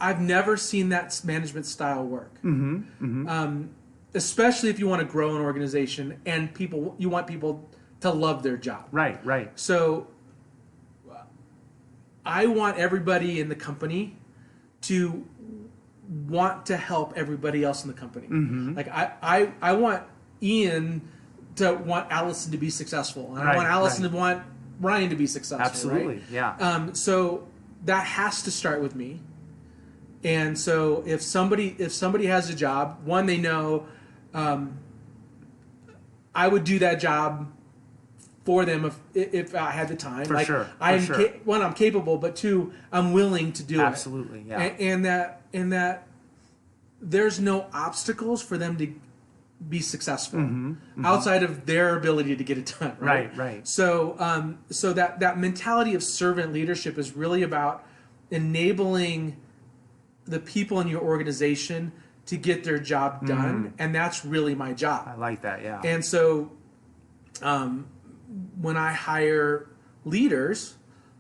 I've never seen that management style work. Especially if you want to grow an organization and you want people to love their job. Right. So I want everybody in the company to want to help everybody else in the company. Like I want Ian to want Allison to be successful, and I want Allison to want Ryan to be successful. Absolutely, right? yeah. So that has to start with me. And so if somebody has a job, one, they know I would do that job for them if I had the time. For sure. One, I'm capable, but 2, I'm willing to do Absolutely, it. yeah. And that there's no obstacles for them to be successful outside of their ability to get it done. Right. So so that mentality of servant leadership is really about enabling the people in your organization to get their job done, and that's really my job. I like that, yeah. And so when I hire leaders,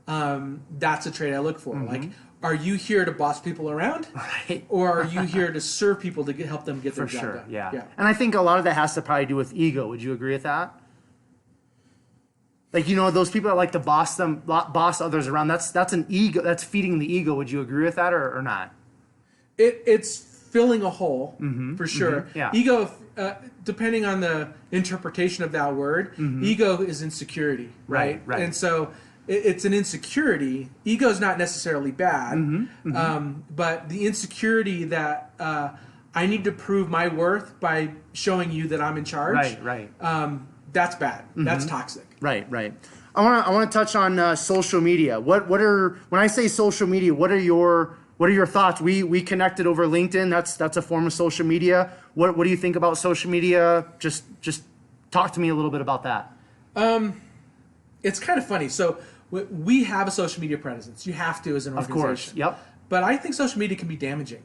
that's a trait I look for. Like, are you here to boss people around? Right. Or are you here to serve people to help them get their job done? Yeah. And I think a lot of that has to probably do with ego. Would you agree with that? Like, those people that like to boss others around, that's an ego, that's feeding the ego. Would you agree with that or not? It's filling a hole, for sure. Yeah. Ego, depending on the interpretation of that word, ego is insecurity, right? And so it's an insecurity. Ego is not necessarily bad, but the insecurity that I need to prove my worth by showing you that I'm in charge. Right. That's bad. That's toxic. Right. I want to touch on social media. When I say social media, what are your thoughts? We connected over LinkedIn. That's a form of social media. What do you think about social media? Just talk to me a little bit about that. It's kind of funny. So we have a social media presence. You have to as an organization. Of course. Yep. But I think social media can be damaging.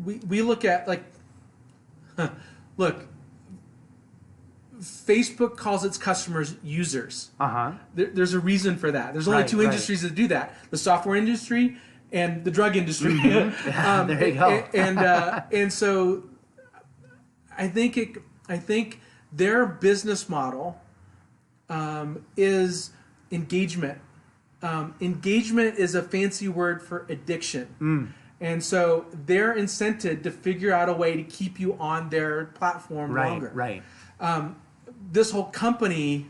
We look at look. Facebook calls its customers users. There's a reason for that. There's only two industries that do that: the software industry and the drug industry. There you go. And so I think their business model is engagement. Engagement is a fancy word for addiction. And so they're incented to figure out a way to keep you on their platform longer. Right. This whole company,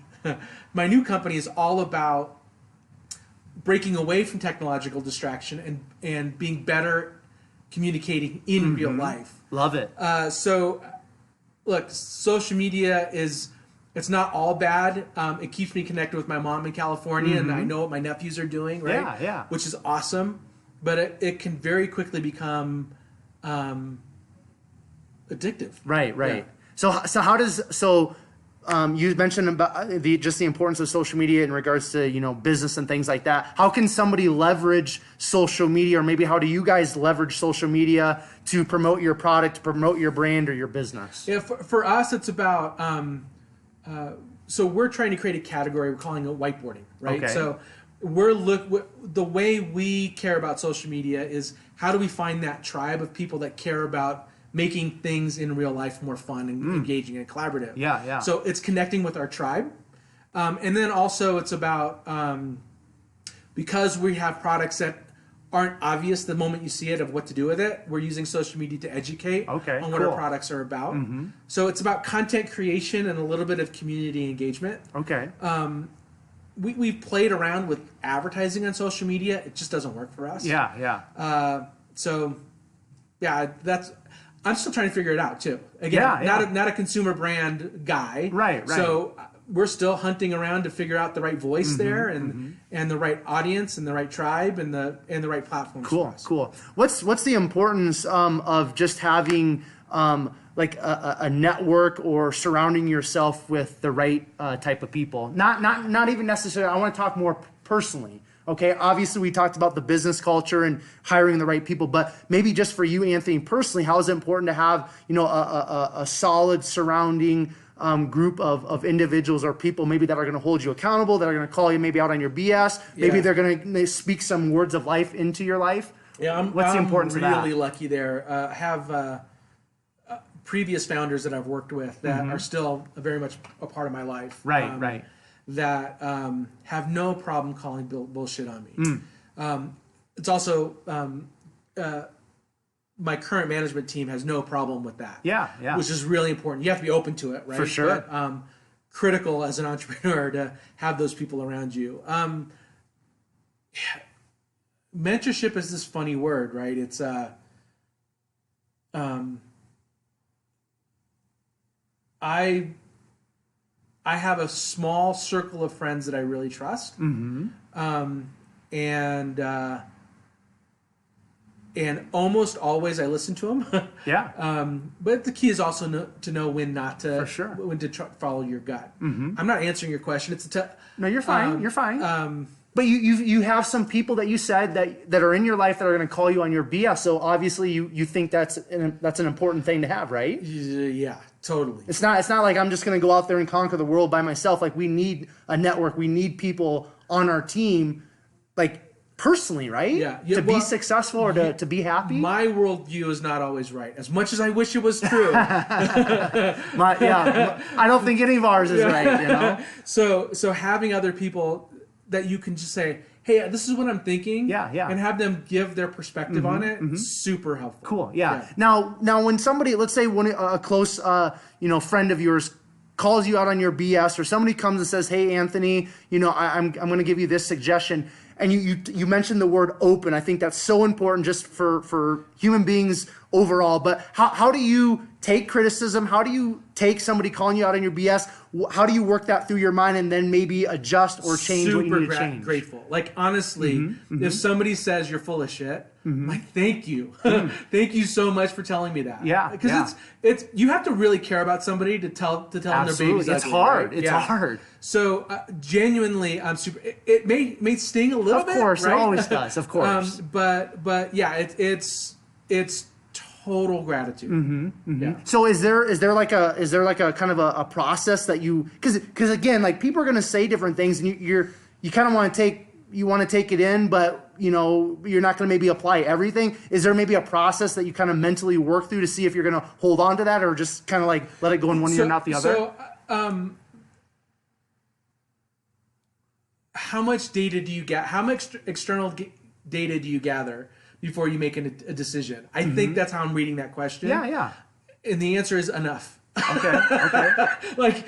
my new company, is all about breaking away from technological distraction and being better communicating in real life. Love it. So, look, social media it's not all bad. It keeps me connected with my mom in California, and I know what my nephews are doing, right? Yeah. Which is awesome. But it can very quickly become addictive. Right. Yeah. So how does you mentioned about the importance of social media in regards to business and things like that. How can somebody leverage social media, or maybe how do you guys leverage social media to promote your product, to promote your brand or your business? Yeah, for us, it's about so we're trying to create a category. We're calling it whiteboarding, right? Okay. So the way we care about social media is how do we find that tribe of people that care about making things in real life more fun and engaging and collaborative. Yeah, yeah. So it's connecting with our tribe. And then also it's about, because we have products that aren't obvious the moment you see it of what to do with it, we're using social media to educate on what our products are about. So it's about content creation and a little bit of community engagement. Okay. We've played around with advertising on social media. It just doesn't work for us. Yeah, yeah. So, yeah, I'm still trying to figure it out too. Again, not a consumer brand guy. Right. So we're still hunting around to figure out the right voice there and the right audience and the right tribe and the right platform. Cool. What's the importance of just having like a network or surrounding yourself with the right type of people? Not even necessarily. I want to talk more personally. Okay, obviously we talked about the business culture and hiring the right people, but maybe just for you, Anthony, personally, how is it important to have a solid surrounding group of individuals or people maybe that are going to hold you accountable, that are going to call you maybe out on your BS, maybe they're going to speak some words of life into your life? Yeah, What's the importance of that? I'm really lucky there. I have previous founders that I've worked with that are still very much a part of my life. Right. That have no problem calling bullshit on me. It's also my current management team has no problem with that. Yeah. Which is really important. You have to be open to it, right? For sure. But, critical as an entrepreneur to have those people around you. Mentorship is this funny word, right? It's I have a small circle of friends that I really trust, and almost always I listen to them. But the key is also to know when not to, when to follow your gut. I'm not answering your question. No, you're fine. You're fine. But you have some people that you said that are in your life that are going to call you on your BS. So obviously you think that's an important thing to have, right? Yeah, totally. It's not like I'm just going to go out there and conquer the world by myself. Like, we need a network. We need people on our team, like, personally, right? Yeah. To be successful or to be happy. My worldview is not always right, as much as I wish it was true. I don't think any of ours is right. So having other people that you can just say, hey, this is what I'm thinking. And have them give their perspective on it. Super helpful. Cool. Yeah. Now when somebody, let's say a close, friend of yours calls you out on your BS, or somebody comes and says, hey, Anthony, I'm going to give you this suggestion. And you mentioned the word open. I think that's so important just for human beings overall. But how do you take criticism? How do you take somebody calling you out on your BS? How do you work that through your mind and then maybe adjust or change what you need to change? Grateful. Like, honestly, if somebody says you're full of shit, like, thank you. Thank you so much for telling me that. Yeah. Because it's you have to really care about somebody to tell them their baby's it's ugly, hard. Right? It's hard. So genuinely, I'm super. It may sting a little bit. Of course, right? It always does. Of course. But yeah, it's total gratitude. Yeah. So is there like a kind of a process that you, because again, like, people are going to say different things, and you kind of want to take it in, but you're not going to maybe apply everything. Is there maybe a process that you kind of mentally work through to see if you're going to hold on to that, or just kind of like let it go in one ear and not the other? So how much data do you get? How much external data do you gather before you make a decision? I think that's how I'm reading that question. Yeah. And the answer is enough. Okay. Like,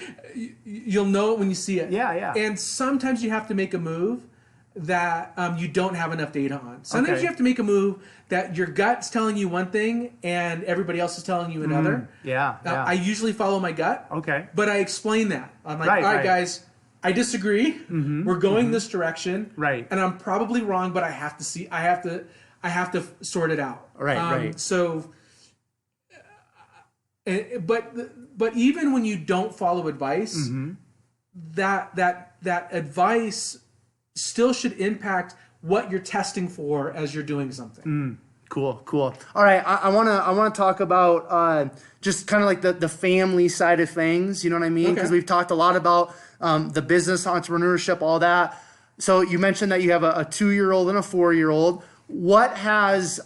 you'll know it when you see it. Yeah. And sometimes you have to make a move that you don't have enough data on. Sometimes you have to make a move that your gut's telling you one thing and everybody else is telling you another. Yeah. I usually follow my gut. Okay. But I explain that. I'm like, all right, guys, I disagree. We're going this direction. Right. And I'm probably wrong, but I have to sort it out. Right. So, but even when you don't follow advice, that advice still should impact what you're testing for as you're doing something. Cool. All right, I want to talk about just kind of like the family side of things. You know what I mean? Because we've talked a lot about the business, entrepreneurship, all that. So you mentioned that you have a 2-year-old and a 4-year-old. What has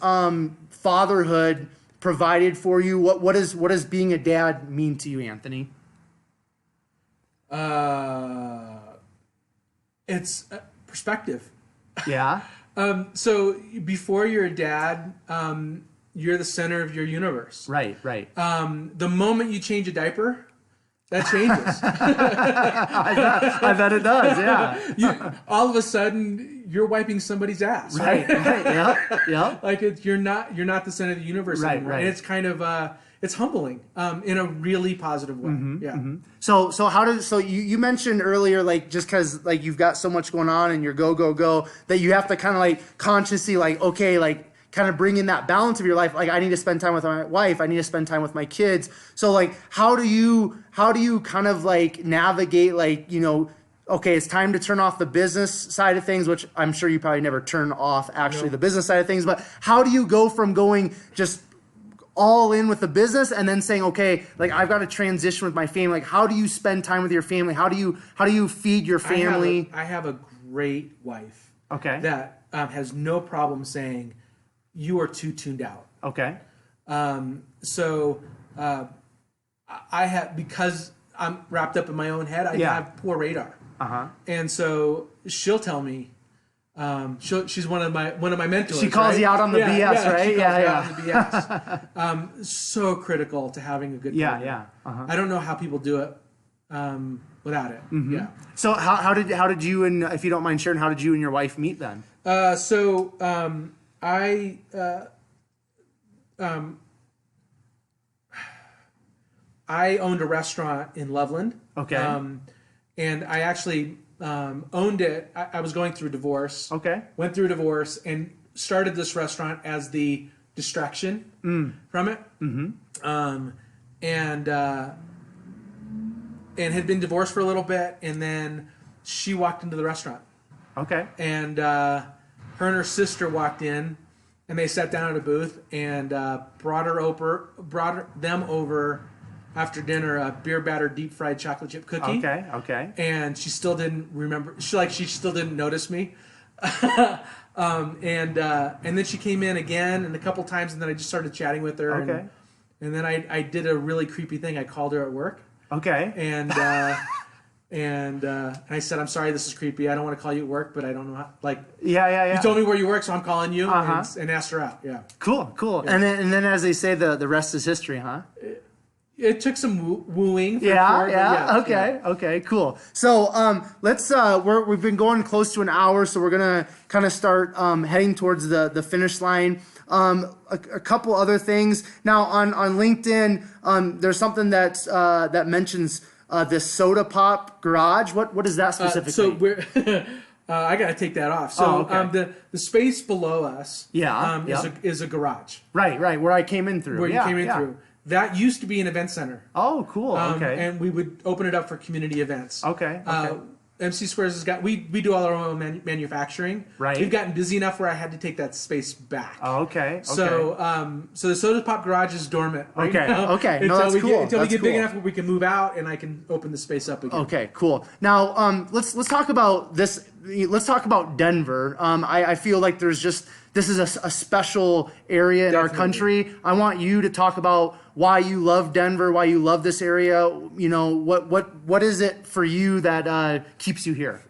fatherhood provided for you? What does being a dad mean to you, Anthony? It's perspective. Yeah. So before you're a dad, you're the center of your universe. Right. The moment you change a diaper, that changes. I bet it does. Yeah. All of a sudden, you're wiping somebody's ass. Right. Yeah. Like you're not the center of the universe anymore. Right. And it's kind of it's humbling in a really positive way. So you mentioned earlier, like, just because like you've got so much going on and you're go that you have to kind of like consciously like, okay, like kind of bring in that balance of your life. Like, I need to spend time with my wife. I need to spend time with my kids. So like, how do you kind of like navigate, like, okay, it's time to turn off the business side of things, which I'm sure you probably never turn off actually the business side of things, but how do you go from going just all in with the business and then saying, okay, like I've got to transition with my family. Like, how do you spend time with your family? How do you feed your family? I have a great wife. Okay. That has no problem saying, you are too tuned out. Okay. So I have, because I'm wrapped up in my own head, I have poor radar. And so she'll tell me, she's one of my mentors. She calls you out on the BS, right? She calls me out on the BS. So critical to having a good career. I don't know how people do it without it. Yeah. So how did you, and if you don't mind sharing, how did you and your wife meet then? I owned a restaurant in Loveland. Okay. And I actually owned it. I was going through a divorce. Okay. Went through a divorce and started this restaurant as the distraction from it. And had been divorced for a little bit, and then she walked into the restaurant. Okay. And her and her sister walked in, and they sat down at a booth and brought them over after dinner a beer batter deep fried chocolate chip cookie. Okay. And she still didn't remember. She still didn't notice me. And then she came in again and a couple times, and then I just started chatting with her. Okay. And then I did a really creepy thing. I called her at work. Okay. And I said, I'm sorry, this is creepy. I don't want to call you at work, but I don't know how. Like, you told me where you work, so I'm calling you, and asked her out. Yeah. Cool. Yeah. And then as they say, the rest is history, huh? It took some wooing. Okay, cool. So let's we've been going close to an hour, so we're gonna kind of start heading towards the finish line. A couple other things now on LinkedIn. There's something that mentions this soda pop garage. What is that specifically? So we're I gotta take that off. So the space below us is a garage. Right, where I came in through. Where you came in through. That used to be an event center. Oh, cool. Okay. And we would open it up for community events. Okay. MC Squares has got, we do all our own manufacturing. Right. We've gotten busy enough where I had to take that space back. Oh, okay. So the soda pop garage is dormant right now. Okay. No, that's cool. Until we get big enough where we can move out and I can open the space up again. Okay, cool. Now, let's talk about this. Let's talk about Denver. I feel like this is a special area in our country. I want you to talk about why you love Denver, why you love this area. What is it for you that keeps you here?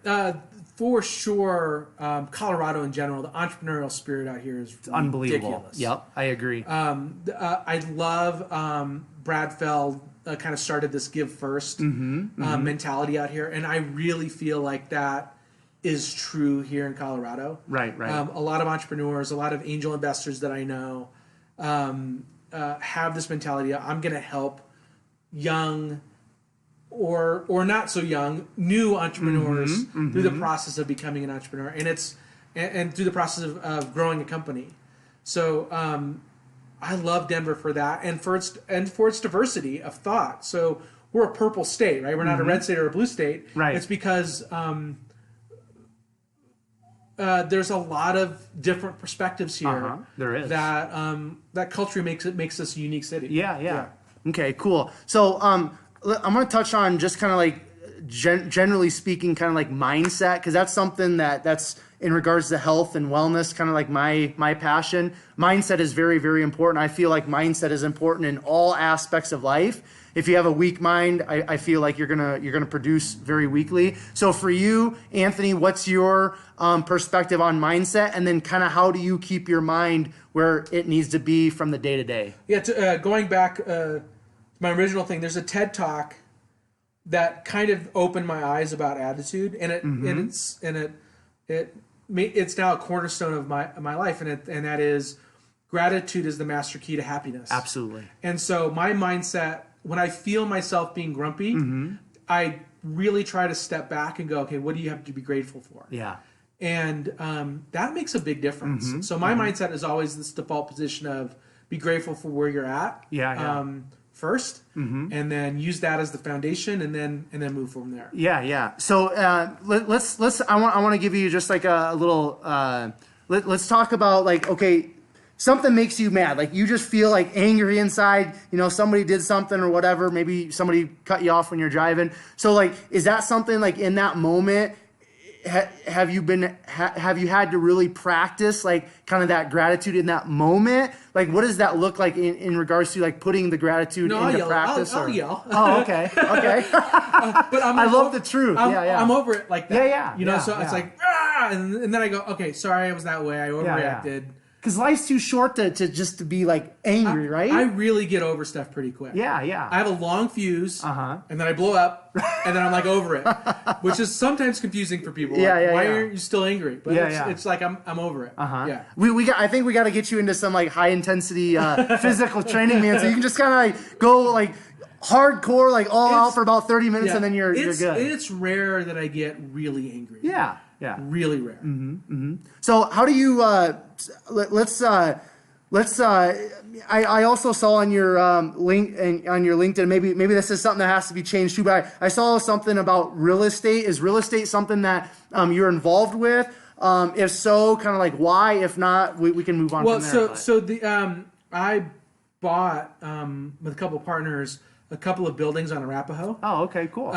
For sure, Colorado in general, the entrepreneurial spirit out here is unbelievable. Ridiculous. Yep, I agree. I love Brad Feld kind of started this give first mentality out here, and I really feel like that is true here in Colorado. Right. A lot of entrepreneurs, a lot of angel investors that I know have this mentality. I'm going to help young or not so young new entrepreneurs through the process of becoming an entrepreneur, and through the process of growing a company. So I love Denver for that, and for its diversity of thought. So we're a purple state, right? We're not a red state or a blue state. Right. It's because there's a lot of different perspectives here. There is that culturally makes us a unique city. Yeah. Okay, cool. So I'm going to touch on just kind of like generally speaking, kind of like mindset, because that's something that's in regards to health and wellness, kind of like my passion. Mindset is very, very important. I feel like mindset is important in all aspects of life. If you have a weak mind, I feel like you're gonna produce very weakly. So for you, Anthony, what's your perspective on mindset, and then kind of how do you keep your mind where it needs to be from the day to day? Yeah, going back to my original thing, there's a TED Talk that kind of opened my eyes about attitude, and it's now a cornerstone of my life, and that is gratitude is the master key to happiness. Absolutely. And so my mindset, when I feel myself being grumpy, I really try to step back and go, okay, what do you have to be grateful for? Yeah. And that makes a big difference. So my mindset is always this default position of be grateful for where you're at. First, and then use that as the foundation, and then move from there. Yeah. So let's. I want to give you just like a little. Let's talk about, like, okay, something makes you mad, like you just feel like angry inside. Somebody did something or whatever. Maybe somebody cut you off when you're driving. So like, is that something like in that moment? Have you had to really practice like kind of that gratitude in that moment? Like, what does that look like in regards to like putting the gratitude into practice? I'll yell. Oh, okay. But I love the truth. I'm over it like that. Yeah. So it's like, and then I go, okay, sorry, I was that way. I overreacted. Because life's too short to just be like angry, right? I really get over stuff pretty quick. Yeah. I have a long fuse, and then I blow up, and then I'm like over it, which is sometimes confusing for people. Why are you still angry? But it's like I'm over it. Yeah. I think we got to get you into some like high intensity physical training, man. So you can just kind of like go like hardcore, like all out for about 30 minutes, and then you're good. It's rare that I get really angry. Yeah. Really rare. So how do you? Let's. I also saw on your link and on your LinkedIn. Maybe this is something that has to be changed too. But I saw something about real estate. Is real estate something that you're involved with? If so, kind of like why? If not, we can move on. Well, from there, so the I bought with a couple of partners a couple of buildings on Arapahoe. Oh, okay, cool.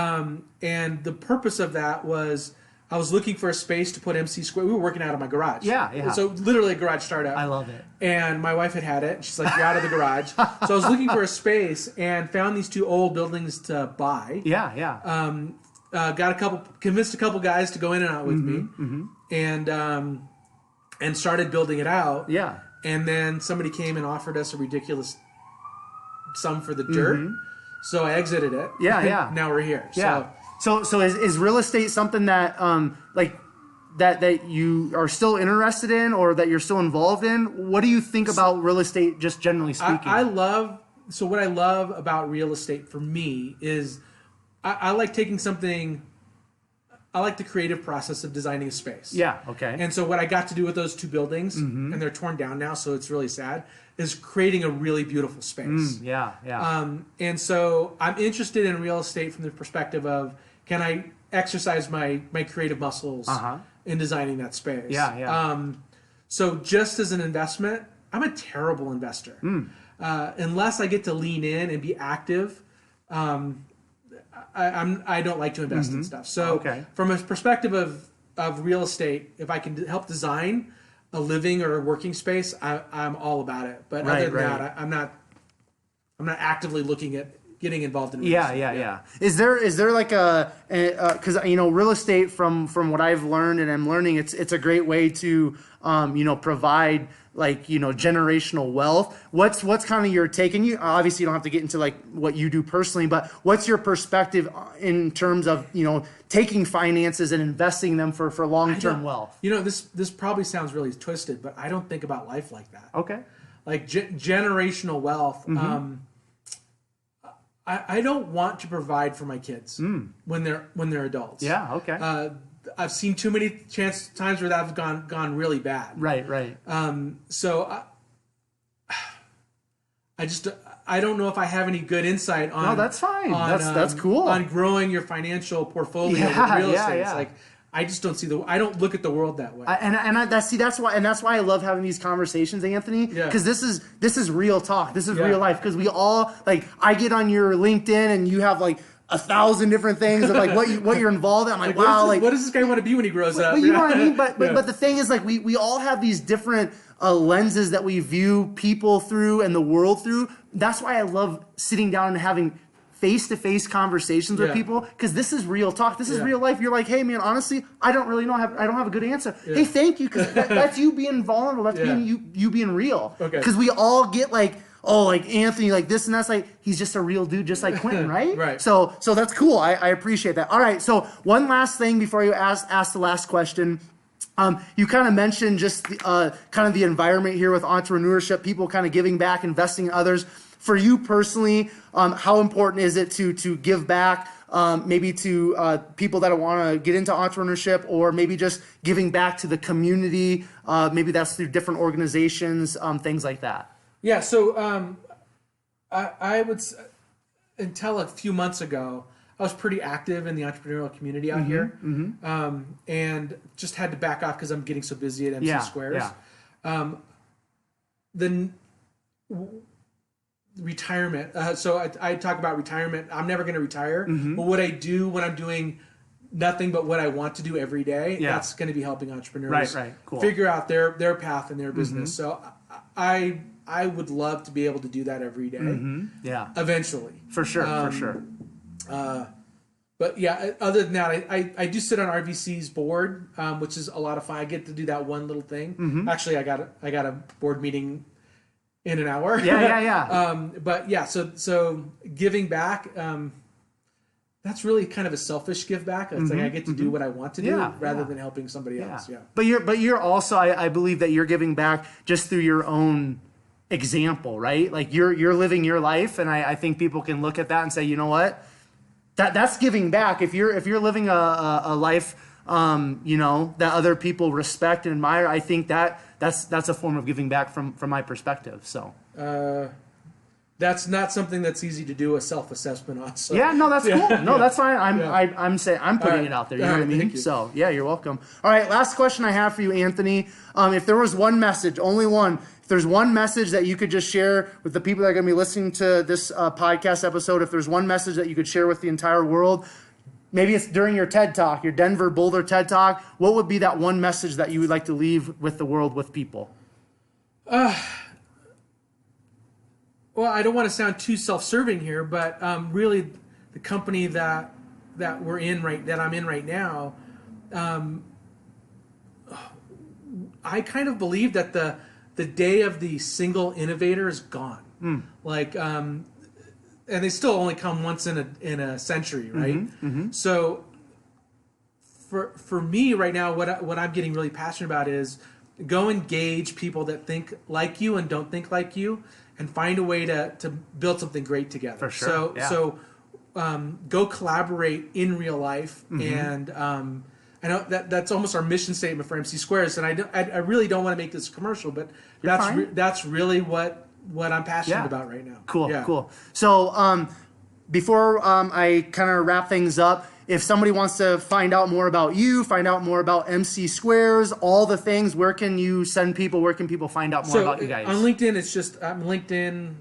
And the purpose of that was, I was looking for a space to put MC Square. We were working out of my garage. Yeah. So literally a garage startup. I love it. And my wife had it. She's like, you're out of the garage. So I was looking for a space and found these two old buildings to buy. Yeah. Convinced a couple guys to go in and out with me, and started building it out. Yeah. And then somebody came and offered us a ridiculous sum for the dirt. So I exited it. Yeah. Now we're here. Yeah. So is real estate something that that you are still interested in, or that you're still involved in? What do you think about real estate, just generally speaking? What I love about real estate for me is I like taking something. I like the creative process of designing a space. Yeah. Okay. And so what I got to do with those two buildings, and they're torn down now, so it's really sad, is creating a really beautiful space. Yeah. And so I'm interested in real estate from the perspective of, can I exercise my creative muscles in designing that space? Yeah. So just as an investment, I'm a terrible investor. Unless I get to lean in and be active, I don't like to invest in stuff. So from a perspective of real estate, if I can help design a living or a working space, I'm all about it. But other than that, I'm not actively looking at getting involved in real estate. Yeah. Is there like because real estate from what I've learned and I'm learning, it's a great way to provide like generational wealth. What's kind of your take? And you obviously don't have to get into like what you do personally, but what's your perspective in terms of taking finances and investing them for long-term wealth? This probably sounds really twisted, but I don't think about life like that. Okay. Like generational wealth. I don't want to provide for my kids when they're adults. Yeah. Okay. I've seen too many times where that's gone really bad. Right. So I don't know if I have any good insight on. No, that's fine. That's cool. On growing your financial portfolio with real estate. It's like, I just don't I don't look at the world that way. That's why I love having these conversations, Anthony. Because this is real talk. This is real life. Because we all I get on your LinkedIn and you have like 1,000 different things of like what you're involved in. I'm like, wow, what does this guy want to be when he grows up? But you know what I mean? But the thing is, like, we all have these different lenses that we view people through and the world through. That's why I love sitting down and having face-to-face conversations with people, because this is real talk. This is real life. You're like, hey, man, honestly, I don't really know. I don't have a good answer. Hey, thank you, because that's you being vulnerable. That's being you being real. Because we all get like, oh, like Anthony, like this and that's like, he's just a real dude, just like Quentin, right? Right. So that's cool. I appreciate that. All right. So one last thing before you ask the last question. You kind of mentioned just kind of the environment here with entrepreneurship, people kind of giving back, investing in others. For you personally, how important is it to give back, maybe to people that want to get into entrepreneurship, or maybe just giving back to the community? Maybe that's through different organizations, things like that. Yeah. So I would, until a few months ago, I was pretty active in the entrepreneurial community out here, and just had to back off because I'm getting so busy at MC Squares. Yeah. Retirement. So I talk about retirement. I'm never going to retire, but what I do when I'm doing nothing but what I want to do every day, that's going to be helping entrepreneurs Cool. figure out their path in their business. So I would love to be able to do that every day. Yeah. Eventually. For sure. But yeah, other than that, I do sit on RVC's board, which is a lot of fun. I get to do that one little thing. Actually, I got a board meeting in an hour. But yeah, so giving back, that's really kind of a selfish give back. It's like I get to do what I want to do rather than helping somebody else. Yeah. But you're also, I believe that you're giving back just through your own example, right? Like you're living your life, and I think people can look at that and say, you know what? That's giving back. If you're living a life, that other people respect and admire, I think that's a form of giving back from my perspective. So that's not something that's easy to do a self-assessment on. So. Yeah, no, that's cool. No, that's fine. I'm saying I'm putting it out there. You know what I mean? So yeah, you're welcome. All right, last question I have for you, Anthony. If there was one message, only one. If there's one message that you could just share with the people that are going to be listening to this podcast episode, if there's one message that you could share with the entire world, maybe it's during your TED Talk, your Denver Boulder TED Talk, what would be that one message that you would like to leave with the world, with people? Well, I don't want to sound too self-serving here, but really the company that I'm in right now, I kind of believe that the day of the single innovator is gone. And they still only come once in a century, right? So for me right now, what I'm getting really passionate about is go engage people that think like you and don't think like you, and find a way to build something great together. For sure. So go collaborate in real life, and I know that's almost our mission statement for MC Squares, and I really don't want to make this a commercial, but that's really what I'm passionate about right now. Cool. So before I kind of wrap things up, if somebody wants to find out more about you, find out more about MC Squares, all the things, where can you send people? Where can people find out more about you guys? On LinkedIn, I'm LinkedIn.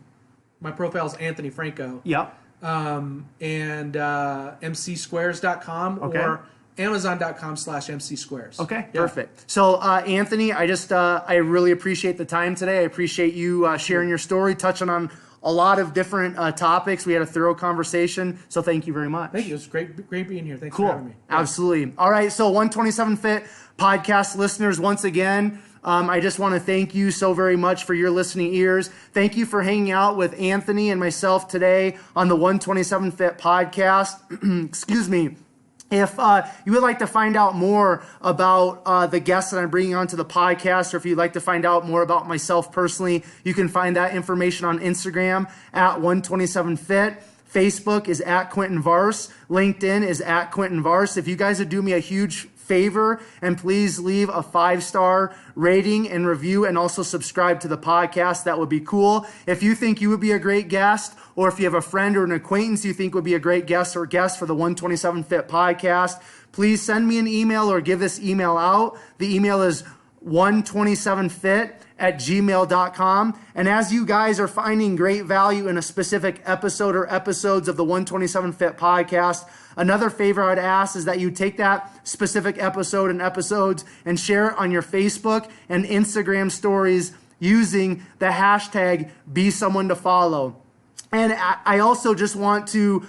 My profile is Anthony Franco. Yep. And mcsquares.com or Amazon.com/MCSquares. Okay, perfect. So, Anthony, I really appreciate the time today. I appreciate you sharing your story, touching on a lot of different topics. We had a thorough conversation, so thank you very much. Thank you. It was great being here. Thanks for having me. Absolutely. All right, so 127 Fit podcast listeners, once again, I just want to thank you so very much for your listening ears. Thank you for hanging out with Anthony and myself today on the 127 Fit podcast. Excuse me. If you would like to find out more about the guests that I'm bringing onto the podcast, or if you'd like to find out more about myself personally, you can find that information on Instagram at 127fit. Facebook is at Quentin Vars. LinkedIn is at Quentin Vars. If you guys would do me a huge favor and please leave a 5-star rating and review, and also subscribe to the podcast, that would be cool. If you think you would be a great guest, or if you have a friend or an acquaintance you think would be a great guest or guest for the 127 Fit podcast, please send me an email or give this email out. The email is 127fit 127fit@gmail.com. And as you guys are finding great value in a specific episode or episodes of the 127 Fit podcast, another favor I'd ask is that you take that specific episode and episodes and share it on your Facebook and Instagram stories using the hashtag #BeSomeoneToFollow. And I also just want to,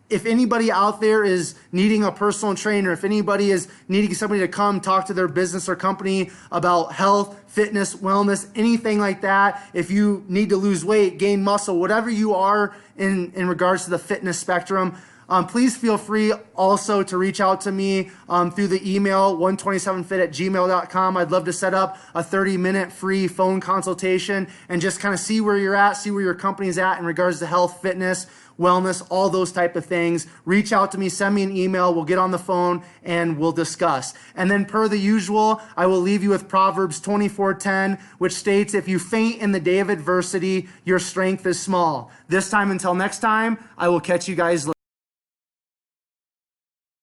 if anybody out there is needing a personal trainer, if anybody is needing somebody to come talk to their business or company about health, fitness, wellness, anything like that, if you need to lose weight, gain muscle, whatever you are in regards to the fitness spectrum, please feel free also to reach out to me through the email 127fit@gmail.com. I'd love to set up a 30-minute free phone consultation and just kind of see where you're at, see where your company's at in regards to health, fitness, wellness, all those type of things. Reach out to me, send me an email, we'll get on the phone and we'll discuss. And then per the usual, I will leave you with Proverbs 24:10, which states, if you faint in the day of adversity, your strength is small. This time until next time, I will catch you guys later.